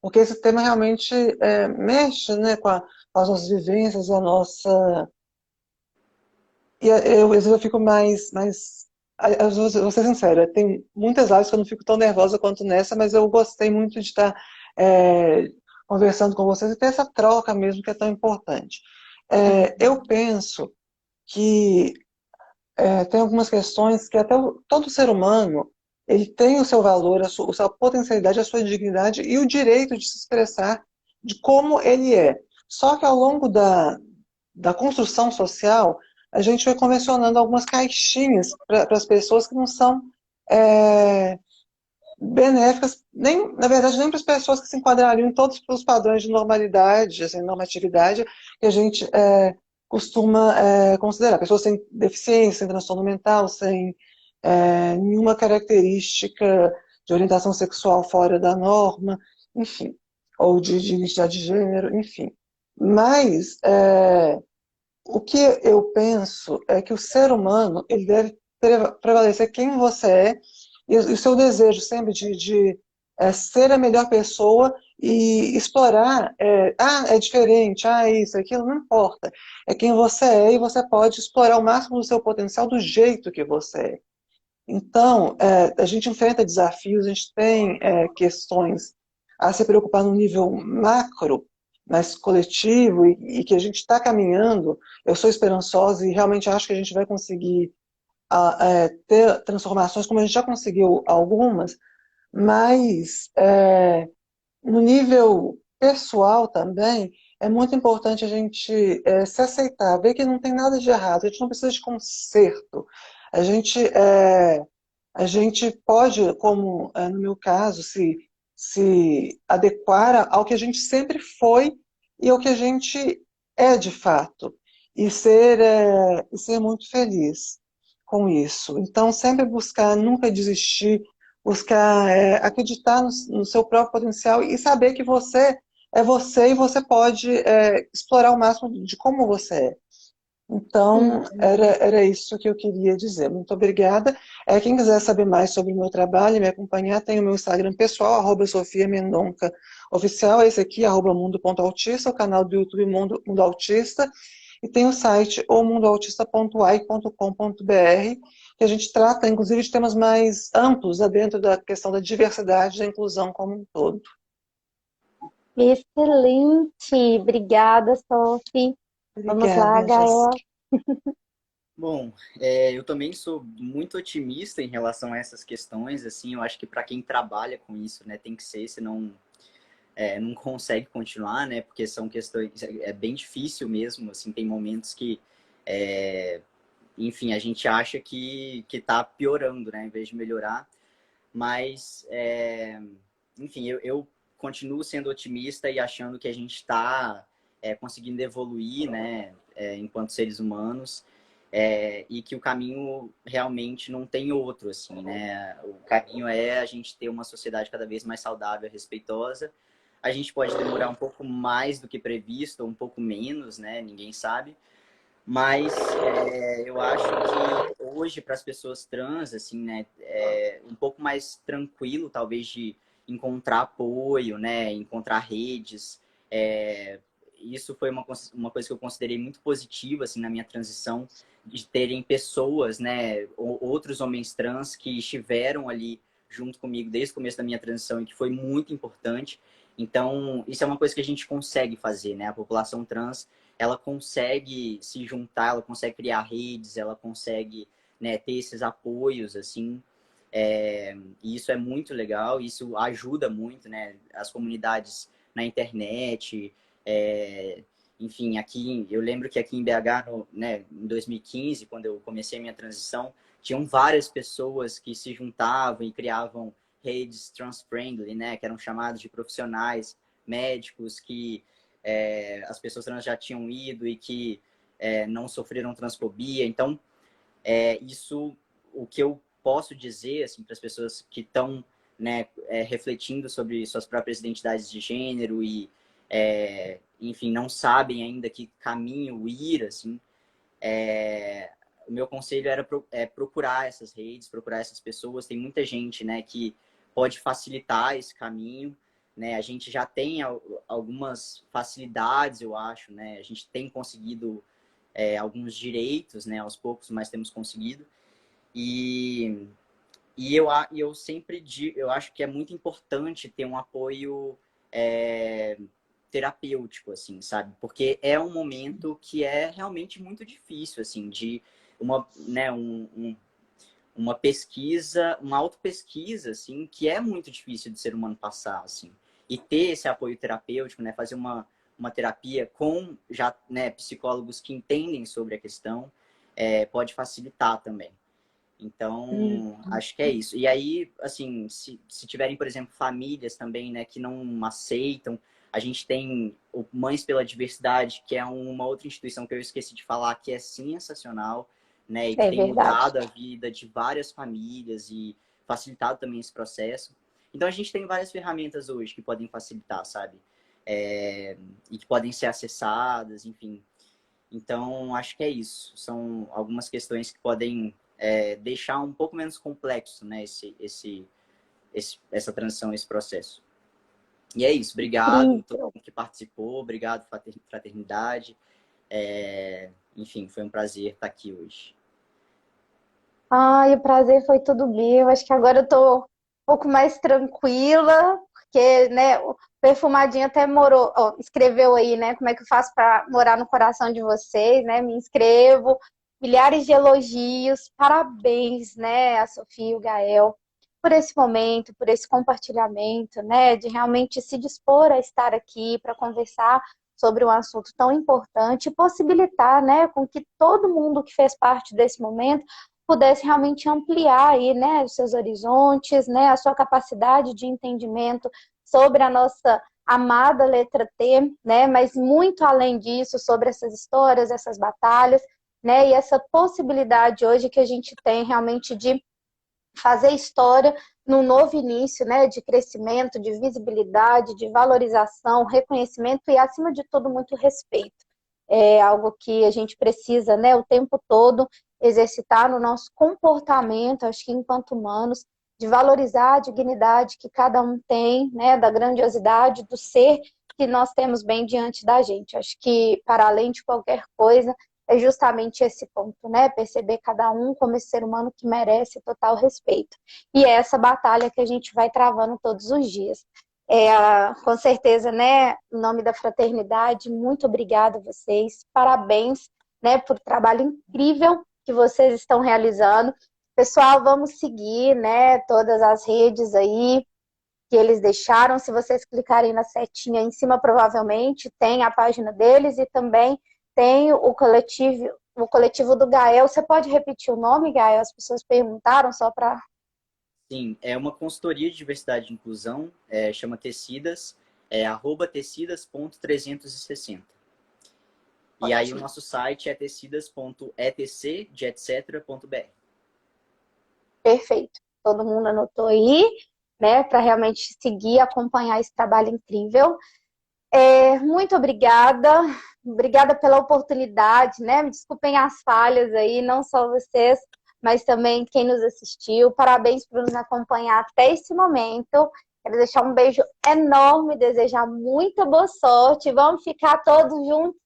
porque esse tema realmente mexe, né, com as nossas vivências, a nossa... às vezes, eu fico vou ser sincera, tem muitas lives que eu não fico tão nervosa quanto nessa, mas eu gostei muito de estar conversando com vocês e ter essa troca mesmo, que é tão importante. Eu penso que tem algumas questões que até todo ser humano ele tem o seu valor, a sua potencialidade, a sua dignidade e o direito de se expressar de como ele é. Só que ao longo da construção social, a gente foi convencionando algumas caixinhas para as pessoas que não são benéficas, nem, na verdade, nem para as pessoas que se enquadrariam em todos os padrões de normalidade, assim, normatividade, que a gente costuma considerar. Pessoas sem deficiência, sem transtorno mental, sem nenhuma característica de orientação sexual fora da norma, enfim, ou de identidade de gênero, enfim. Mas o que eu penso é que o ser humano ele deve prevalecer quem você é e o seu desejo sempre de ser a melhor pessoa e explorar, é diferente, isso, aquilo, não importa. É quem você é e você pode explorar o máximo do seu potencial do jeito que você é. Então, a gente enfrenta desafios, a gente tem questões a se preocupar no nível macro, mas coletivo, e que a gente está caminhando. Eu sou esperançosa e realmente acho que a gente vai conseguir ter transformações, como a gente já conseguiu algumas, mas no nível pessoal também, é muito importante a gente se aceitar, ver que não tem nada de errado, a gente não precisa de conserto. A gente a gente pode, como no meu caso, se adequar ao que a gente sempre foi e ao que a gente é de fato, e ser muito feliz com isso. Então, sempre buscar, nunca desistir, buscar acreditar no seu próprio potencial e saber que você é você e você pode explorar o máximo de como você é. Então, Uhum. era isso que eu queria dizer. Muito obrigada. Quem quiser saber mais sobre o meu trabalho e me acompanhar, tem o meu Instagram pessoal, @Sofia Mendonca Oficial, esse aqui, @mundo.autista, o canal do YouTube Mundo Autista, e tem o site omundoautista.ai.com.br, que a gente trata, inclusive, de temas mais amplos dentro da questão da diversidade e da inclusão como um todo. Excelente! Obrigada, Sophie. Vamos lá, Obrigada, Gael. Jéssica. Bom, eu também sou muito otimista em relação a essas questões, assim, eu acho que para quem trabalha com isso, né, tem que ser, senão não consegue continuar, né, porque são questões, é bem difícil mesmo, assim, tem momentos que, enfim, a gente acha que tá piorando, né, em vez de melhorar, mas, enfim, eu continuo sendo otimista e achando que a gente está conseguindo evoluir, né, enquanto seres humanos, e que o caminho realmente não tem outro, assim, né? O caminho é a gente ter uma sociedade cada vez mais saudável e respeitosa. A gente pode demorar um pouco mais do que previsto, ou um pouco menos, né? Ninguém sabe. Mas eu acho que hoje, para as pessoas trans, assim, né, é um pouco mais tranquilo, talvez, de encontrar apoio, né, encontrar redes. É, isso foi uma coisa que eu considerei muito positiva, assim, na minha transição, de terem pessoas, né, outros homens trans que estiveram ali junto comigo desde o começo da minha transição e que foi muito importante. Então, isso é uma coisa que a gente consegue fazer, né? A população trans ela consegue se juntar, ela consegue criar redes, ela consegue, né, ter esses apoios, assim, e isso é muito legal, isso ajuda muito, né, as comunidades na internet, enfim, aqui, eu lembro que aqui em BH, né, em 2015, quando eu comecei a minha transição, tinham várias pessoas que se juntavam e criavam redes trans-friendly, né, que eram chamados de profissionais médicos que as pessoas trans já tinham ido e que não sofreram transfobia. Então, isso, o que eu posso dizer assim, para as pessoas que estão, né, refletindo sobre suas próprias identidades de gênero e, enfim, não sabem ainda que caminho ir, assim, o meu conselho era procurar essas redes, procurar essas pessoas. Tem muita gente, né, que pode facilitar esse caminho, né? A gente já tem algumas facilidades, eu acho, né? A gente tem conseguido alguns direitos, né? Aos poucos, mas temos conseguido. E, eu sempre digo, eu acho que é muito importante ter um apoio terapêutico, assim, sabe? Porque é um momento que é realmente muito difícil, assim, de né, uma pesquisa, uma autopesquisa, assim, que é muito difícil de ser humano passar, assim. E ter esse apoio terapêutico, né, fazer uma terapia com já, né, psicólogos que entendem sobre a questão, pode facilitar também. Então, Uhum. acho que é isso. E aí, assim, se tiverem, por exemplo, famílias também, né, que não aceitam, a gente tem o Mães pela Diversidade, que é uma outra instituição que eu esqueci de falar, que é sensacional, né, e que É tem verdade. mudado a vida de várias famílias e facilitado também esse processo. Então, a gente tem várias ferramentas hoje que podem facilitar, sabe? E que podem ser acessadas, enfim. Então, acho que é isso. São algumas questões que podem deixar um pouco menos complexo, né, essa transição, esse processo. E é isso. Obrigado a todo Incrível. mundo que participou. Obrigado, fraternidade. Enfim, foi um prazer estar aqui hoje. Ai, o prazer foi todo meu. Acho que agora eu tô um pouco mais tranquila, porque, né, o Perfumadinho até morou, ó, escreveu aí, né, como é que eu faço para morar no coração de vocês, né? Me inscrevo. Milhares de elogios. Parabéns, né, a Sofia e o Gael, por esse momento, por esse compartilhamento, né, de realmente se dispor a estar aqui para conversar sobre um assunto tão importante e possibilitar, né, com que todo mundo que fez parte desse momento pudesse realmente ampliar aí, né, os seus horizontes, né, a sua capacidade de entendimento sobre a nossa amada letra T, né, mas muito além disso, sobre essas histórias, essas batalhas, né, e essa possibilidade hoje que a gente tem realmente de fazer história num novo início, né, de crescimento, de visibilidade, de valorização, reconhecimento e, acima de tudo, muito respeito. É algo que a gente precisa, né, o tempo todo exercitar no nosso comportamento, acho que enquanto humanos, de valorizar a dignidade que cada um tem, né, da grandiosidade do ser que nós temos bem diante da gente. Acho que, para além de qualquer coisa, é justamente esse ponto, né? Perceber cada um como esse ser humano que merece total respeito. E é essa batalha que a gente vai travando todos os dias. Com certeza, né? Em nome da fraternidade, muito obrigada a vocês. Parabéns, né, por trabalho incrível que vocês estão realizando. Pessoal, vamos seguir, né, todas as redes aí que eles deixaram. Se vocês clicarem na setinha em cima, provavelmente tem a página deles e também tem o coletivo do Gael. Você pode repetir o nome, Gael? As pessoas perguntaram só para... Sim, é uma consultoria de diversidade e inclusão, chama Tecidas, @tecidas.360. E aí o nosso site é tecidas.etc.br. Perfeito. Todo mundo anotou aí, né, para realmente seguir e acompanhar esse trabalho incrível. Muito obrigada. Obrigada pela oportunidade, né? Me desculpem as falhas aí, não só vocês, mas também quem nos assistiu. Parabéns por nos acompanhar até esse momento. Quero deixar um beijo enorme, desejar muita boa sorte. Vamos ficar todos juntos,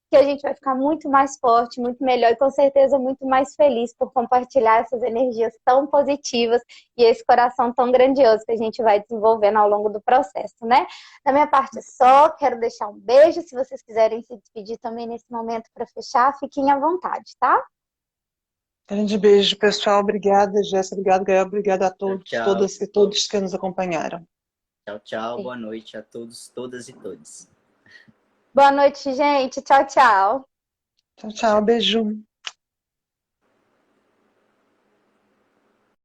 que a gente vai ficar muito mais forte, muito melhor e com certeza muito mais feliz por compartilhar essas energias tão positivas e esse coração tão grandioso que a gente vai desenvolvendo ao longo do processo, né? Da minha parte só, quero deixar um beijo. Se vocês quiserem se despedir também nesse momento para fechar, fiquem à vontade, tá? Grande beijo, pessoal. Obrigada, Jéssica. Obrigado, Gael. Obrigada a todos, Tchau, todas e todos que nos acompanharam. tchau, tchau. Boa noite a todos, todas e todos. Boa noite, gente. Tchau, tchau. Tchau, tchau. Beijo.